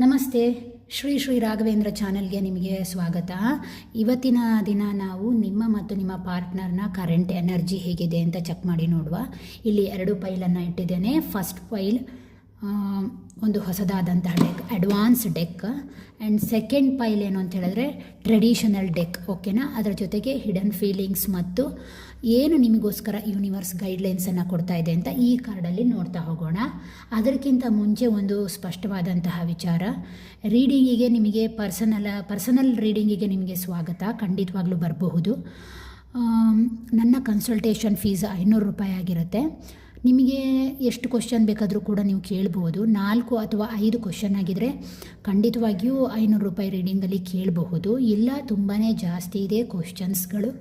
ನಮಸ್ತೆ. ಶ್ರೀ ರಾಘವೇಂದ್ರ ಚಾನಲ್ಗೆ ನಿಮಗೆ ಸ್ವಾಗತ. ಇವತ್ತಿನ ದಿನ ನಾವು ನಿಮ್ಮ ಮತ್ತು ನಿಮ್ಮ ಪಾರ್ಟ್ನರ್ನ ಕರೆಂಟ್ ಎನರ್ಜಿ ಹೇಗಿದೆ ಅಂತ ಚೆಕ್ ಮಾಡಿ ನೋಡುವ. ಇಲ್ಲಿ 2 ಫೈಲನ್ನು ಇಟ್ಟಿದ್ದೇನೆ. ಫಸ್ಟ್ ಫೈಲ್ ಒಂದು ಹೊಸದಾದಂತಹ deck, advance deck, and second file ಏನು ಅಂತ ಹೇಳಿದ್ರೆ ಟ್ರೆಡಿಷನಲ್ ಡೆಕ್. ಓಕೆನಾ? ಅದರ ಜೊತೆಗೆ ಹಿಡನ್ ಫೀಲಿಂಗ್ಸ್ ಮತ್ತು ಏನು ನಿಮಗೋಸ್ಕರ ಯೂನಿವರ್ಸ್ ಗೈಡ್ಲೈನ್ಸನ್ನು ಕೊಡ್ತಾ ಇದೆ ಅಂತ ಈ ಕಾರ್ಡಲ್ಲಿ ನೋಡ್ತಾ ಹೋಗೋಣ. ಅದಕ್ಕಿಂತ ಮುಂಚೆ ಒಂದು ಸ್ಪಷ್ಟವಾದಂತಹ ವಿಚಾರ, ರೀಡಿಂಗಿಗೆ ನಿಮಗೆ ಪರ್ಸನಲ್ ರೀಡಿಂಗಿಗೆ ನಿಮಗೆ ಸ್ವಾಗತ. ಖಂಡಿತವಾಗ್ಲೂ ಬರಬಹುದು. ನನ್ನ ಕನ್ಸಲ್ಟೇಷನ್ ಫೀಸ್ 500 ರೂಪಾಯಿ ಆಗಿರುತ್ತೆ. ನಿಮಗೆ ಎಷ್ಟು ಕ್ವಶನ್ ಬೇಕಾದರೂ ಕೂಡ ನೀವು ಕೇಳ್ಬೋದು. 4 ಅಥವಾ 5 ಕ್ವಶನ್ ಆಗಿದ್ದರೆ ಖಂಡಿತವಾಗಿಯೂ 500 ರೂಪಾಯಿ ರೀಡಿಂಗಲ್ಲಿ ಕೇಳಬಹುದು. ಇಲ್ಲ ತುಂಬಾ ಜಾಸ್ತಿ ಇದೆ ಕ್ವಶನ್ಸ್ಗಳು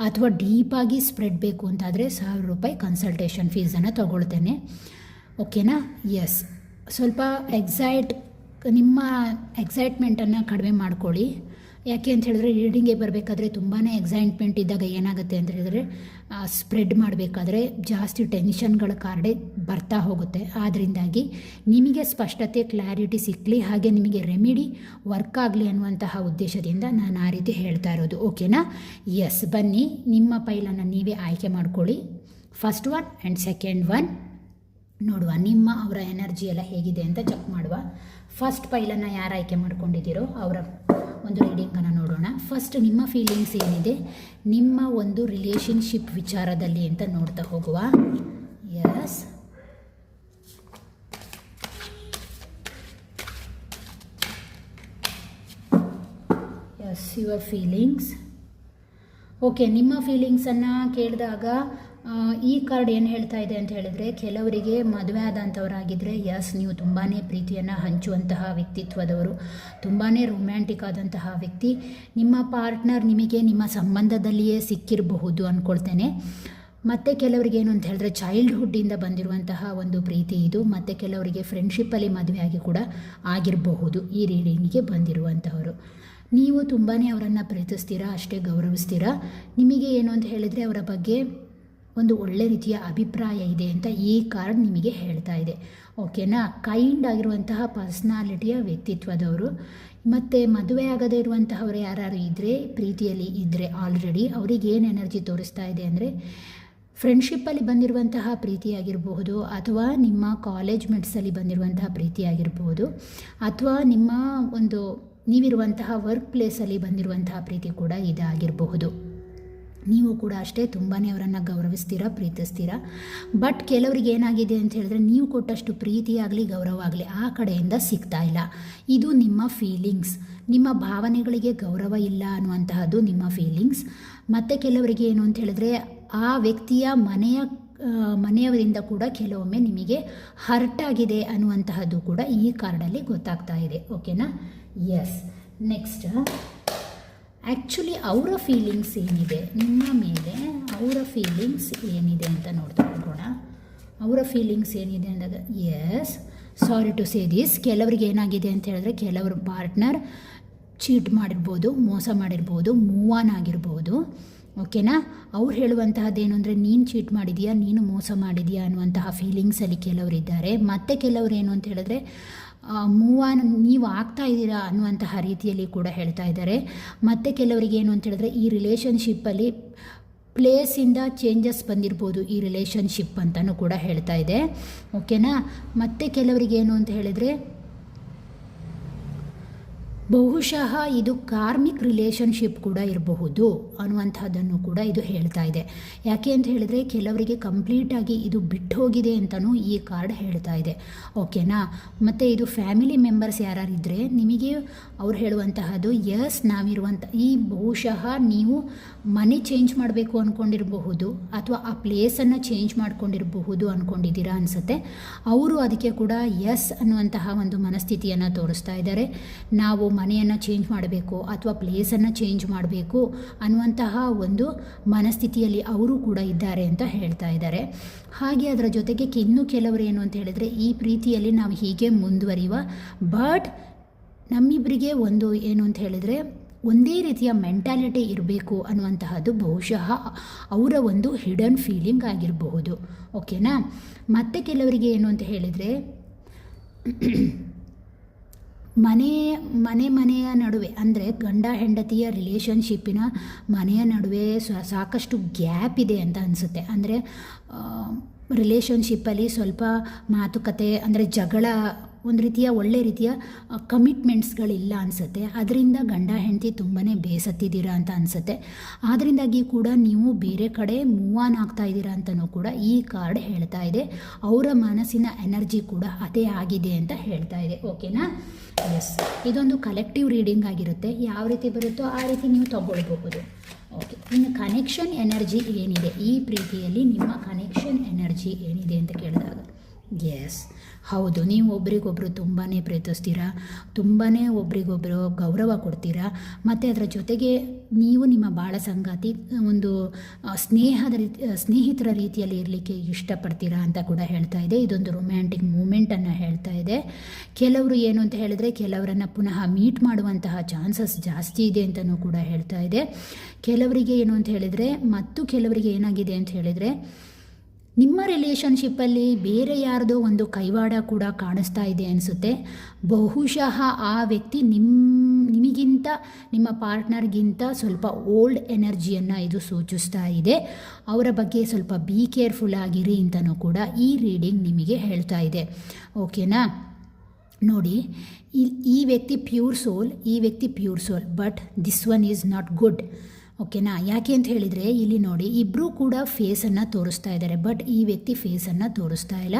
ಅಥವಾ ಡೀಪಾಗಿ ಸ್ಪ್ರೆಡ್ ಬೇಕು ಅಂತಾದರೆ 1000 ರೂಪಾಯಿ ಕನ್ಸಲ್ಟೇಷನ್ ಫೀಸನ್ನು ತೊಗೊಳ್ತೇನೆ. ಓಕೆನಾ? ಎಸ್, ಸ್ವಲ್ಪ ನಿಮ್ಮ ಎಕ್ಸೈಟ್ಮೆಂಟನ್ನು ಕಡಿಮೆ ಮಾಡ್ಕೊಳ್ಳಿ. ಯಾಕೆ ಅಂತ ಹೇಳಿದ್ರೆ ರೀಡಿಂಗಿಗೆ ಬರಬೇಕಾದ್ರೆ ತುಂಬಾ ಎಕ್ಸೈಟ್ಮೆಂಟ್ ಇದ್ದಾಗ ಏನಾಗುತ್ತೆ ಅಂತ ಹೇಳಿದ್ರೆ ಸ್ಪ್ರೆಡ್ ಮಾಡಬೇಕಾದ್ರೆ ಜಾಸ್ತಿ ಟೆನ್ಷನ್ಗಳ ಕಾರ್ಡೆ ಬರ್ತಾ ಹೋಗುತ್ತೆ. ಆದ್ದರಿಂದಾಗಿ ನಿಮಗೆ ಸ್ಪಷ್ಟತೆ, ಕ್ಲಾರಿಟಿ ಸಿಕ್ಕಲಿ, ಹಾಗೆ ನಿಮಗೆ ರೆಮಿಡಿ ವರ್ಕ್ ಆಗಲಿ ಅನ್ನುವಂತಹ ಉದ್ದೇಶದಿಂದ ನಾನು ಆ ರೀತಿ ಹೇಳ್ತಾ ಇರೋದು. ಓಕೆನಾ? ಎಸ್, ಬನ್ನಿ ನಿಮ್ಮ ಫೈಲನ್ನು ನೀವೇ ಆಯ್ಕೆ ಮಾಡ್ಕೊಳ್ಳಿ. First one and second one ನೋಡುವ. ಅವರ ಎನರ್ಜಿ ಎಲ್ಲ ಹೇಗಿದೆ ಅಂತ ಚೆಕ್ ಮಾಡುವ. ಫಸ್ಟ್ ಫೈಲನ್ನು ಯಾರು ಆಯ್ಕೆ ಮಾಡ್ಕೊಂಡಿದ್ದೀರೋ ಅವರ ಒಂದು ರೀಡಿಂಗನ್ನು ನೋಡೋಣ. ಫಸ್ಟ್ ನಿಮ್ಮ ಫೀಲಿಂಗ್ಸ್ ಏನಿದೆ ನಿಮ್ಮ ಒಂದು ರಿಲೇಷನ್ಶಿಪ್ ವಿಚಾರದಲ್ಲಿ ಅಂತ ನೋಡ್ತಾ ಹೋಗುವ. S, your feelings. ಓಕೆ, ನಿಮ್ಮ ಫೀಲಿಂಗ್ಸನ್ನು ಕೇಳಿದಾಗ ಈ ಕಾರ್ಡ್ ಏನು ಹೇಳ್ತಾ ಇದೆ ಅಂತ ಹೇಳಿದರೆ, ಕೆಲವರಿಗೆ ಮದುವೆ ಆದಂಥವರಾಗಿದ್ದರೆ ಎಸ್, ನೀವು ತುಂಬಾ ಪ್ರೀತಿಯನ್ನು ಹಂಚುವಂತಹ ವ್ಯಕ್ತಿತ್ವದವರು, ತುಂಬಾ ರೊಮ್ಯಾಂಟಿಕ್ ಆದಂತಹ ವ್ಯಕ್ತಿ. ನಿಮ್ಮ ಪಾರ್ಟ್ನರ್ ನಿಮಗೆ ನಿಮ್ಮ ಸಂಬಂಧದಲ್ಲಿಯೇ ಸಿಕ್ಕಿರಬಹುದು ಅಂದ್ಕೊಳ್ತೇನೆ. ಮತ್ತು ಕೆಲವರಿಗೆ ಏನು ಅಂತ ಹೇಳಿದ್ರೆ ಚೈಲ್ಡ್ಹುಡ್ಡಿಂದ ಬಂದಿರುವಂತಹ ಒಂದು ಪ್ರೀತಿ ಇದು. ಮತ್ತು ಕೆಲವರಿಗೆ ಫ್ರೆಂಡ್ಶಿಪ್ಪಲ್ಲಿ ಮದುವೆಯಾಗಿ ಕೂಡ ಆಗಿರಬಹುದು ಈ ರೀಡಿಂಗಿಗೆ ಬಂದಿರುವಂತಹವರು. ನೀವು ತುಂಬಾ ಅವರನ್ನು ಪ್ರೀತಿಸ್ತೀರಾ, ಅಷ್ಟೇ ಗೌರವಿಸ್ತೀರಾ. ನಿಮಗೆ ಏನು ಅಂತ ಹೇಳಿದರೆ ಅವರ ಬಗ್ಗೆ ಒಂದು ಒಳ್ಳೆ ರೀತಿಯ ಅಭಿಪ್ರಾಯ ಇದೆ ಅಂತ ಈ ಕಾರ್ಡ್ ನಿಮಗೆ ಹೇಳ್ತಾ ಇದೆ. ಓಕೆನಾ? ಕೈಂಡ್ ಆಗಿರುವಂತಹ ಪರ್ಸ್ನಾಲಿಟಿಯ ವ್ಯಕ್ತಿತ್ವದವರು. ಮತ್ತು ಮದುವೆ ಆಗದೇ ಇರುವಂತಹವರು ಯಾರು ಇದ್ದರೆ, ಪ್ರೀತಿಯಲ್ಲಿ ಇದ್ದರೆ ಆಲ್ರೆಡಿ, ಅವ್ರಿಗೆ ಏನು ಎನರ್ಜಿ ತೋರಿಸ್ತಾ ಇದೆ ಅಂದರೆ ಫ್ರೆಂಡ್ಶಿಪ್ಪಲ್ಲಿ ಬಂದಿರುವಂತಹ ಪ್ರೀತಿಯಾಗಿರಬಹುದು, ಅಥವಾ ನಿಮ್ಮ ಕಾಲೇಜ್ ಮೆಟ್ಸಲ್ಲಿ ಬಂದಿರುವಂತಹ ಪ್ರೀತಿಯಾಗಿರ್ಬೋದು, ಅಥವಾ ನಿಮ್ಮ ಒಂದು ನೀವಿರುವಂತಹ ವರ್ಕ್ ಪ್ಲೇಸಲ್ಲಿ ಬಂದಿರುವಂತಹ ಪ್ರೀತಿ ಕೂಡ ಇದಾಗಿರಬಹುದು. ನೀವು ಕೂಡ ಅಷ್ಟೇ ತುಂಬಾ ಅವರನ್ನು ಗೌರವಿಸ್ತೀರಾ, ಪ್ರೀತಿಸ್ತೀರಾ. ಬಟ್ ಕೆಲವರಿಗೆ ಏನಾಗಿದೆ ಅಂತ ಹೇಳಿದ್ರೆ ನೀವು ಕೊಟ್ಟಷ್ಟು ಪ್ರೀತಿ ಆಗಲಿ ಗೌರವ ಆಗಲಿ ಆ ಕಡೆಯಿಂದ ಸಿಗ್ತಾ ಇಲ್ಲ. ಇದು ನಿಮ್ಮ ಫೀಲಿಂಗ್ಸ್. ನಿಮ್ಮ ಭಾವನೆಗಳಿಗೆ ಗೌರವ ಇಲ್ಲ ಅನ್ನುವಂತಹದ್ದು ನಿಮ್ಮ ಫೀಲಿಂಗ್ಸ್. ಮತ್ತು ಕೆಲವರಿಗೆ ಏನು ಅಂತ ಹೇಳಿದ್ರೆ ಆ ವ್ಯಕ್ತಿಯ ಮನೆಯವರಿಂದ ಕೂಡ ಕೆಲವೊಮ್ಮೆ ನಿಮಗೆ ಹರ್ಟ್ ಆಗಿದೆ ಅನ್ನುವಂತಹದ್ದು ಕೂಡ ಈ ಕಾರ್ಡಲ್ಲಿ ಗೊತ್ತಾಗ್ತಾ ಇದೆ. ಓಕೆನಾ? ಎಸ್, ನೆಕ್ಸ್ಟ್ ಆ್ಯಕ್ಚುಲಿ ಅವರ ಫೀಲಿಂಗ್ಸ್ ಏನಿದೆ ನಿಮ್ಮ ಮೇಲೆ, ಅವರ ಫೀಲಿಂಗ್ಸ್ ಏನಿದೆ ಅಂತ ನೋಡ್ತಾ ಹೋಗೋಣ. ಅವರ ಫೀಲಿಂಗ್ಸ್ ಏನಿದೆ ಅಂದಾಗ yes, sorry to say this, ಕೆಲವರಿಗೆ ಏನಾಗಿದೆ ಅಂತ ಹೇಳಿದ್ರೆ ಕೆಲವರು ಪಾರ್ಟ್ನರ್ ಚೀಟ್ ಮಾಡಿರ್ಬೋದು, ಮೋಸ ಮಾಡಿರ್ಬೋದು, ಮೂವ್ ಆನ್ ಆಗಿರ್ಬೋದು. ಓಕೆನಾ? ಅವ್ರು ಹೇಳುವಂತಹದ್ದೇನು ಅಂದರೆ ನೀನು ಚೀಟ್ ಮಾಡಿದೀಯಾ, ನೀನು ಮೋಸ ಮಾಡಿದೀಯಾ ಅನ್ನುವಂತಹ ಫೀಲಿಂಗ್ಸಲ್ಲಿ ಕೆಲವರಿದ್ದಾರೆ. ಮತ್ತು ಕೆಲವರು ಏನು ಅಂತ ಹೇಳಿದ್ರೆ ಮೂವ್ ಆನ್ ನೀವು ಆಗ್ತಾ ಇದ್ದೀರಾ ಅನ್ನುವಂತಹ ರೀತಿಯಲ್ಲಿ ಕೂಡ ಹೇಳ್ತಾ ಇದ್ದಾರೆ. ಮತ್ತು ಕೆಲವರಿಗೆ ಏನು ಅಂತ ಹೇಳಿದ್ರೆ ಈ ರಿಲೇಷನ್ಶಿಪ್ಪಲ್ಲಿ ಪ್ಲೇಸಿಂದ ಚೇಂಜಸ್ ಬಂದಿರ್ಬೋದು ಈ ರಿಲೇಷನ್ಶಿಪ್ ಅಂತಲೂ ಕೂಡ ಹೇಳ್ತಾ ಇದೆ. ಓಕೆನಾ? ಮತ್ತು ಕೆಲವರಿಗೆ ಏನು ಅಂತ ಹೇಳಿದರೆ ಬಹುಶಃ ಇದು ಕಾರ್ಮಿಕ್ ರಿಲೇಷನ್ಶಿಪ್ ಕೂಡ ಇರಬಹುದು ಅನ್ನುವಂಥದ್ದನ್ನು ಕೂಡ ಇದು ಹೇಳ್ತಾ ಇದೆ. ಯಾಕೆ ಅಂತ ಹೇಳಿದರೆ ಕೆಲವರಿಗೆ ಕಂಪ್ಲೀಟಾಗಿ ಇದು ಬಿಟ್ಟು ಹೋಗಿದೆ ಅಂತಲೂ ಈ ಕಾರ್ಡ್ ಹೇಳ್ತಾ ಇದೆ. ಓಕೆನಾ? ಮತ್ತು ಇದು ಫ್ಯಾಮಿಲಿ ಮೆಂಬರ್ಸ್ ಯಾರಿದ್ದರೆ ನಿಮಗೆ ಅವ್ರು ಹೇಳುವಂತಹದ್ದು ಎಸ್, ಈ ಬಹುಶಃ ನೀವು ಮನೆ ಚೇಂಜ್ ಮಾಡಬೇಕು ಅಂದ್ಕೊಂಡಿರಬಹುದು, ಅಥವಾ ಆ ಪ್ಲೇಸನ್ನು ಚೇಂಜ್ ಮಾಡ್ಕೊಂಡಿರಬಹುದು ಅಂದ್ಕೊಂಡಿದ್ದೀರಾ ಅನಿಸುತ್ತೆ. ಅವರು ಅದಕ್ಕೆ ಕೂಡ ಎಸ್ ಅನ್ನುವಂತಹ ಒಂದು ಮನಸ್ಥಿತಿಯನ್ನು ತೋರಿಸ್ತಾ ಇದ್ದಾರೆ. ನಾವು ಮನೆಯನ್ನು ಚೇಂಜ್ ಮಾಡಬೇಕು ಅಥವಾ ಪ್ಲೇಸನ್ನು ಚೇಂಜ್ ಮಾಡಬೇಕು ಅನ್ನುವಂತಹ ಒಂದು ಮನಸ್ಥಿತಿಯಲ್ಲಿ ಅವರು ಕೂಡ ಇದ್ದಾರೆ ಅಂತ ಹೇಳ್ತಾ ಇದ್ದಾರೆ. ಹಾಗೆ ಅದರ ಜೊತೆಗೆ ಇನ್ನೂ ಕೆಲವರು ಏನು ಅಂತ ಹೇಳಿದರೆ ಈ ಪ್ರೀತಿಯಲ್ಲಿ ನಾವು ಹೀಗೆ ಮುಂದುವರಿಯುವ, ಬಟ್ ನಮ್ಮಿಬ್ಬರಿಗೆ ಒಂದು ಏನು ಅಂತ ಹೇಳಿದರೆ ಒಂದೇ ರೀತಿಯ ಮೆಂಟಾಲಿಟಿ ಇರಬೇಕು ಅನ್ನುವಂತಹದ್ದು ಬಹುಶಃ ಅವರ ಒಂದು ಹಿಡನ್ ಫೀಲಿಂಗ್ ಆಗಿರಬಹುದು. ಓಕೆನಾ? ಮತ್ತು ಕೆಲವರಿಗೆ ಏನು ಅಂತ ಹೇಳಿದರೆ ಮನೆಯ ನಡುವೆ ಅಂದರೆ ಗಂಡ ಹೆಂಡತಿಯ ರಿಲೇಷನ್ಶಿಪ್ಪಿನ ಮನೆಯ ನಡುವೆ ಸಾಕಷ್ಟು ಗ್ಯಾಪ್ ಇದೆ ಅಂತ ಅನಿಸುತ್ತೆ. ಅಂದರೆ ರಿಲೇಷನ್ಶಿಪ್ಪಲ್ಲಿ ಸ್ವಲ್ಪ ಮಾತುಕತೆ ಅಂದರೆ ಜಗಳ, ಒಂದು ರೀತಿಯ ಒಳ್ಳೆ ರೀತಿಯ ಕಮಿಟ್ಮೆಂಟ್ಸ್ಗಳಿಲ್ಲ ಅನಿಸುತ್ತೆ. ಅದರಿಂದ ಗಂಡ ಹೆಂಡತಿ ತುಂಬಾ ಬೇಸತ್ತಿದ್ದೀರಾ ಅಂತ ಅನಿಸುತ್ತೆ. ಆದ್ದರಿಂದಾಗಿ ಕೂಡ ನೀವು ಬೇರೆ ಕಡೆ ಮೂವ್ ಆನ್ ಆಗ್ತಾ ಇದ್ದೀರಾ ಅಂತಲೂ ಕೂಡ ಈ ಕಾರ್ಡ್ ಹೇಳ್ತಾ ಇದೆ. ಅವರ ಮನಸ್ಸಿನ ಎನರ್ಜಿ ಕೂಡ ಅದೇ ಆಗಿದೆ ಅಂತ ಹೇಳ್ತಾ ಇದೆ. ಓಕೆನಾ? ಎಸ್, ಇದೊಂದು ಕಲೆಕ್ಟಿವ್ ರೀಡಿಂಗ್ ಆಗಿರುತ್ತೆ. ಯಾವ ರೀತಿ ಬರುತ್ತೋ ಆ ರೀತಿ ನೀವು ತಗೊಳ್ಬಹುದು. ಓಕೆ, ಇನ್ನು ಕನೆಕ್ಷನ್ ಎನರ್ಜಿ ಏನಿದೆ, ಈ ಪ್ರೀತಿಯಲ್ಲಿ ನಿಮ್ಮ ಕನೆಕ್ಷನ್ ಎನರ್ಜಿ ಏನಿದೆ ಅಂತ ಕೇಳಿದಾಗ, ಎಸ್ ಹೌದು, ನೀವು ಒಬ್ರಿಗೊಬ್ಬರು ತುಂಬಾ ಪ್ರೀತಿಸ್ತೀರಾ, ತುಂಬಾ ಒಬ್ರಿಗೊಬ್ಬರು ಗೌರವ ಕೊಡ್ತೀರಾ, ಮತ್ತು ಅದರ ಜೊತೆಗೆ ನೀವು ನಿಮ್ಮ ಬಾಳ ಸಂಗಾತಿ ಒಂದು ಸ್ನೇಹಿತರ ರೀತಿಯಲ್ಲಿ ಇರಲಿಕ್ಕೆ ಇಷ್ಟಪಡ್ತೀರಾ ಅಂತ ಕೂಡ ಹೇಳ್ತಾ ಇದೆ. ಇದೊಂದು ರೊಮ್ಯಾಂಟಿಕ್ ಮೂಮೆಂಟನ್ನು ಹೇಳ್ತಾ ಇದೆ. ಕೆಲವರು ಏನು ಅಂತ ಹೇಳಿದ್ರೆ ಕೆಲವರನ್ನು ಪುನಃ ಮೀಟ್ ಮಾಡುವಂತಹ ಚಾನ್ಸಸ್ ಜಾಸ್ತಿ ಇದೆ ಅಂತಲೂ ಕೂಡ ಹೇಳ್ತಾ ಇದೆ. ಕೆಲವರಿಗೆ ಏನು ಅಂತ ಹೇಳಿದರೆ, ಮತ್ತು ಕೆಲವರಿಗೆ ಏನಾಗಿದೆ ಅಂತ ಹೇಳಿದರೆ, ನಿಮ್ಮ ರಿಲೇಷನ್ಶಿಪ್ಪಲ್ಲಿ ಬೇರೆ ಯಾರ್ದೋ ಒಂದು ಕೈವಾಡ ಕೂಡ ಕಾಣಿಸ್ತಾ ಇದೆ ಅನಿಸುತ್ತೆ. ಬಹುಶಃ ಆ ವ್ಯಕ್ತಿ ನಿಮಗಿಂತ, ನಿಮ್ಮ ಪಾರ್ಟ್ನರ್ಗಿಂತ ಸ್ವಲ್ಪ ಓಲ್ಡ್ ಎನರ್ಜಿಯನ್ನು ಇದು ಸೂಚಿಸ್ತಾ ಇದೆ. ಅವರ ಬಗ್ಗೆ ಸ್ವಲ್ಪ ಬಿ ಕೇರ್ಫುಲ್ ಆಗಿರಿ ಅಂತಲೂ ಕೂಡ ಈ ರೀಡಿಂಗ್ ನಿಮಗೆ ಹೇಳ್ತಾ ಇದೆ. ಓಕೆನಾ? ನೋಡಿ, ಈ ವ್ಯಕ್ತಿ pure soul, but this one is not good. ಓಕೆನಾ? ಯಾಕೆ ಅಂತ ಹೇಳಿದರೆ, ಇಲ್ಲಿ ನೋಡಿ ಇಬ್ಬರೂ ಕೂಡ ಫೇಸನ್ನು ತೋರಿಸ್ತಾ ಇದ್ದಾರೆ, ಬಟ್ ಈ ವ್ಯಕ್ತಿ ಫೇಸನ್ನು ತೋರಿಸ್ತಾ ಇಲ್ಲ.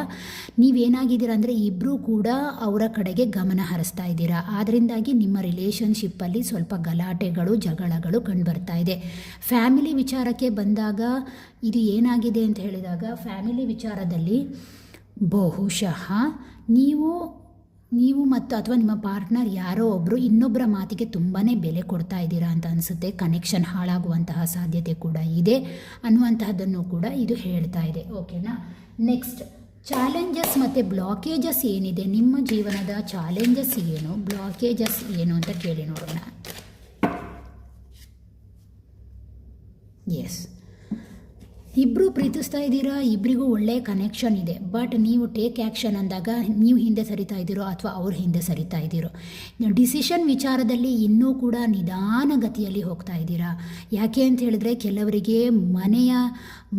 ನೀವೇನಾಗಿದ್ದೀರಾ ಅಂದರೆ ಇಬ್ಬರೂ ಕೂಡ ಅವರ ಕಡೆಗೆ ಗಮನ ಹರಿಸ್ತಾ ಇದ್ದೀರಾ. ಆದ್ದರಿಂದಾಗಿ ನಿಮ್ಮ ರಿಲೇಷನ್ಶಿಪ್ಪಲ್ಲಿ ಸ್ವಲ್ಪ ಗಲಾಟೆಗಳು, ಜಗಳಗಳು ಕಂಡುಬರ್ತಾ ಇದೆ. ಫ್ಯಾಮಿಲಿ ವಿಚಾರಕ್ಕೆ ಬಂದಾಗ ಇದು ಏನಾಗಿದೆ ಅಂತ ಹೇಳಿದಾಗ, ಫ್ಯಾಮಿಲಿ ವಿಚಾರದಲ್ಲಿ ಬಹುಶಃ ನೀವು ಮತ್ತು ಅಥವಾ ನಿಮ್ಮ ಪಾರ್ಟ್ನರ್ ಯಾರೋ ಒಬ್ಬರು ಇನ್ನೊಬ್ಬರ ಮಾತಿಗೆ ತುಂಬಾ ಬೆಲೆ ಕೊಡ್ತಾ ಇದ್ದೀರಾ ಅಂತ ಅನಿಸುತ್ತೆ. ಕನೆಕ್ಷನ್ ಹಾಳಾಗುವಂತಹ ಸಾಧ್ಯತೆ ಕೂಡ ಇದೆ ಅನ್ನುವಂತಹದ್ದನ್ನು ಕೂಡ ಇದು ಹೇಳ್ತಾ ಇದೆ. ಓಕೆನಾ? ನೆಕ್ಸ್ಟ್, ಚಾಲೆಂಜಸ್ ಮತ್ತು ಬ್ಲಾಕೇಜಸ್ ಏನಿದೆ, ನಿಮ್ಮ ಜೀವನದ ಚಾಲೆಂಜಸ್ ಏನು, ಬ್ಲಾಕೇಜಸ್ ಏನು ಅಂತ ಕೇಳಿ ನೋಡೋಣ. ಎಸ್, ಇಬ್ಬರು ಪ್ರೀತಿಸ್ತಾ ಇದ್ದೀರಾ, ಇಬ್ಬರಿಗೂ ಒಳ್ಳೆಯ ಕನೆಕ್ಷನ್ ಇದೆ, ಬಟ್ ನೀವು ಟೇಕ್ ಆ್ಯಕ್ಷನ್ ಅಂದಾಗ ನೀವು ಹಿಂದೆ ಸರಿತಾ ಇದ್ದೀರೋ ಅಥವಾ ಅವ್ರು ಹಿಂದೆ ಸರಿತಾ ಇದ್ದೀರೋ. ಡಿಸಿಷನ್ ವಿಚಾರದಲ್ಲಿ ಇನ್ನೂ ಕೂಡ ನಿಧಾನಗತಿಯಲ್ಲಿ ಹೋಗ್ತಾ ಇದ್ದೀರಾ. ಯಾಕೆ ಅಂತ ಹೇಳಿದ್ರೆ, ಕೆಲವರಿಗೆ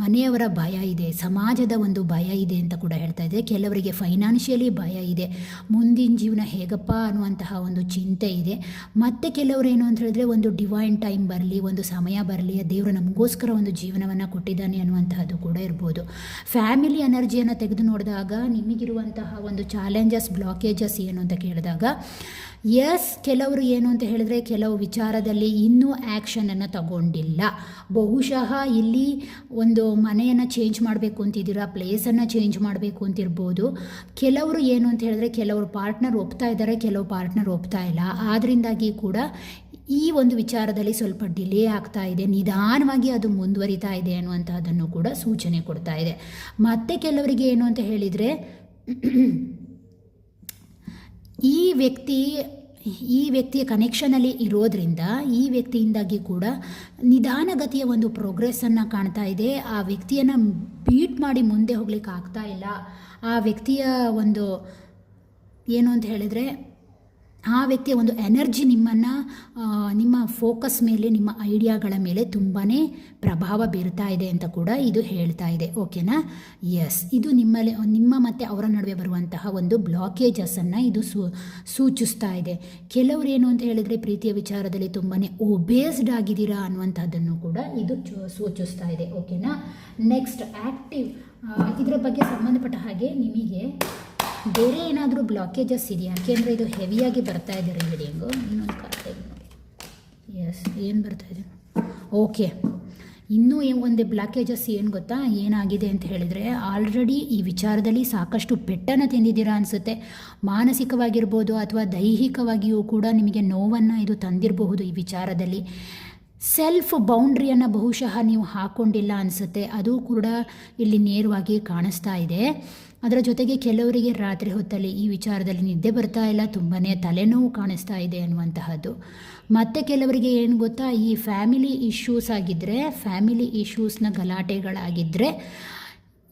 ಮನೆಯವರ ಭಯ ಇದೆ, ಸಮಾಜದ ಒಂದು ಭಯ ಇದೆ ಅಂತ ಕೂಡ ಹೇಳ್ತಾ ಇದೆ. ಕೆಲವರಿಗೆ ಫೈನಾನ್ಷಿಯಲಿ ಭಯ ಇದೆ, ಮುಂದಿನ ಜೀವನ ಹೇಗಪ್ಪ ಅನ್ನುವಂತಹ ಒಂದು ಚಿಂತೆ ಇದೆ. ಮತ್ತು ಕೆಲವರು ಏನು ಅಂತ ಹೇಳಿದ್ರೆ, ಒಂದು ಡಿವೈನ್ ಟೈಮ್ ಬರಲಿ, ಒಂದು ಸಮಯ ಬರಲಿ, ದೇವರು ನಮಗೋಸ್ಕರ ಒಂದು ಜೀವನವನ್ನು ಕೊಟ್ಟಿದ್ದಾನೆ ಅನ್ನುವಂತಹದ್ದು ಕೂಡ ಇರ್ಬೋದು. ಫ್ಯಾಮಿಲಿ ಎನರ್ಜಿಯನ್ನು ತೆಗೆದು ನೋಡಿದಾಗ ನಿಮಗಿರುವಂತಹ ಒಂದು ಚಾಲೆಂಜಸ್, ಬ್ಲಾಕೇಜಸ್ ಏನು ಅಂತ ಕೇಳಿದಾಗ, ಎಸ್, ಕೆಲವರು ಏನು ಅಂತ ಹೇಳಿದ್ರೆ ಕೆಲವು ವಿಚಾರದಲ್ಲಿ ಇನ್ನೂ ಆ್ಯಕ್ಷನನ್ನು ತಗೊಂಡಿಲ್ಲ. ಬಹುಶಃ ಇಲ್ಲಿ ಒಂದು ಮನೆಯನ್ನು ಚೇಂಜ್ ಮಾಡಬೇಕು ಅಂತಿದ್ದೀರಾ, ಪ್ಲೇಸನ್ನು ಚೇಂಜ್ ಮಾಡಬೇಕು ಅಂತಿರ್ಬೋದು. ಕೆಲವರು ಏನು ಅಂತ ಹೇಳಿದ್ರೆ, ಕೆಲವರು ಪಾರ್ಟ್ನರ್ ಒಪ್ತಾ ಇದ್ದಾರೆ, ಕೆಲವು ಪಾರ್ಟ್ನರ್ ಒಪ್ತಾ ಇಲ್ಲ. ಆದ್ದರಿಂದಾಗಿ ಕೂಡ ಈ ಒಂದು ವಿಚಾರದಲ್ಲಿ ಸ್ವಲ್ಪ ಡಿಲೇ ಆಗ್ತಾ ಇದೆ, ನಿಧಾನವಾಗಿ ಅದು ಮುಂದುವರಿತಾ ಇದೆ ಅನ್ನುವಂಥದ್ದನ್ನು ಕೂಡ ಸೂಚನೆ ಕೊಡ್ತಾ ಇದೆ. ಮತ್ತು ಕೆಲವರಿಗೆ ಏನು ಅಂತ ಹೇಳಿದರೆ, ಈ ವ್ಯಕ್ತಿಯ ಕನೆಕ್ಷನಲ್ಲಿ ಇರೋದ್ರಿಂದ ಈ ವ್ಯಕ್ತಿಯಿಂದಾಗಿ ಕೂಡ ನಿಧಾನಗತಿಯ ಒಂದು ಪ್ರೋಗ್ರೆಸ್ಸನ್ನು ಕಾಣ್ತಾ ಇದೆ. ಆ ವ್ಯಕ್ತಿಯನ್ನು ಬೀಟ್ ಮಾಡಿ ಮುಂದೆ ಹೋಗ್ಲಿಕ್ಕೆ ಆಗ್ತಾ ಇಲ್ಲ. ಆ ವ್ಯಕ್ತಿಯ ಒಂದು ಏನು ಅಂತ ಹೇಳಿದರೆ, ಆ ವ್ಯಕ್ತಿಯ ಒಂದು ಎನರ್ಜಿ ನಿಮ್ಮ ಫೋಕಸ್ ಮೇಲೆ, ನಿಮ್ಮ ಐಡಿಯಾಗಳ ಮೇಲೆ ತುಂಬಾ ಪ್ರಭಾವ ಬೀರ್ತಾ ಇದೆ ಅಂತ ಕೂಡ ಇದು ಹೇಳ್ತಾ ಇದೆ. ಓಕೆನಾ? ಎಸ್, ಇದು ನಿಮ್ಮ ಮತ್ತು ಅವರ ನಡುವೆ ಬರುವಂತಹ ಒಂದು ಬ್ಲಾಕೇಜಸನ್ನು ಇದು ಸೂಚಿಸ್ತಾ ಇದೆ. ಕೆಲವರು ಏನು ಅಂತ ಹೇಳಿದರೆ, ಪ್ರೀತಿಯ ವಿಚಾರದಲ್ಲಿ ತುಂಬಾ ಒಬೇಸ್ಡ್ ಆಗಿದ್ದೀರಾ ಅನ್ನುವಂಥದ್ದನ್ನು ಕೂಡ ಇದು ಸೂಚಿಸ್ತಾ ಇದೆ. ಓಕೆನಾ? Next, active. ಇದರ ಬಗ್ಗೆ ಸಂಬಂಧಪಟ್ಟ ಹಾಗೆ ನಿಮಗೆ ಬೇರೆ ಏನಾದರೂ ಬ್ಲಾಕೇಜಸ್ ಇದೆಯಾ? ಯಾಕೆಂದರೆ ಇದು ಹೆವಿಯಾಗಿ ಬರ್ತಾ ಇದೆ ರೀಡಿಂಗು. ಇನ್ನೊಂದು ಕಾರ್ಡ್ ನೋಡಿ. ಎಸ್, ಏನು ಬರ್ತಾ ಇದೆ? ಓಕೆ, ಇನ್ನೂ ಒಂದು ಬ್ಲಾಕೇಜಸ್ ಏನು ಗೊತ್ತಾ, ಏನಾಗಿದೆ ಅಂತ ಹೇಳಿದರೆ, ಆಲ್ರೆಡಿ ಈ ವಿಚಾರದಲ್ಲಿ ಸಾಕಷ್ಟು ಪೆಟ್ಟನ್ನು ತಿಂದಿದ್ದೀರಾ ಅನಿಸುತ್ತೆ. ಮಾನಸಿಕವಾಗಿರ್ಬೋದು ಅಥವಾ ದೈಹಿಕವಾಗಿಯೂ ಕೂಡ ನಿಮಗೆ ನೋವನ್ನು ಇದು ತಂದಿರಬಹುದು. ಈ ವಿಚಾರದಲ್ಲಿ ಸೆಲ್ಫ್ ಬೌಂಡ್ರಿಯನ್ನು ಬಹುಶಃ ನೀವು ಹಾಕ್ಕೊಂಡಿಲ್ಲ ಅನಿಸುತ್ತೆ. ಅದು ಕೂಡ ಇಲ್ಲಿ ನೇರವಾಗಿ ಕಾಣಿಸ್ತಾ ಇದೆ. ಅದರ ಜೊತೆಗೆ ಕೆಲವರಿಗೆ ರಾತ್ರಿ ಹೊತ್ತಲ್ಲಿ ಈ ವಿಚಾರದಲ್ಲಿ ನಿದ್ದೆ ಬರ್ತಾ ಇಲ್ಲ, ತುಂಬಾ ತಲೆನೋವು ಕಾಣಿಸ್ತಾ ಇದೆ ಅನ್ನುವಂತಹದ್ದು. ಮತ್ತು ಕೆಲವರಿಗೆ ಏನು ಗೊತ್ತಾ, ಈ ಫ್ಯಾಮಿಲಿ ಇಶ್ಯೂಸ್ ಆಗಿದ್ದರೆ, ಫ್ಯಾಮಿಲಿ ಇಶ್ಯೂಸ್ನ ಗಲಾಟೆಗಳಾಗಿದ್ದರೆ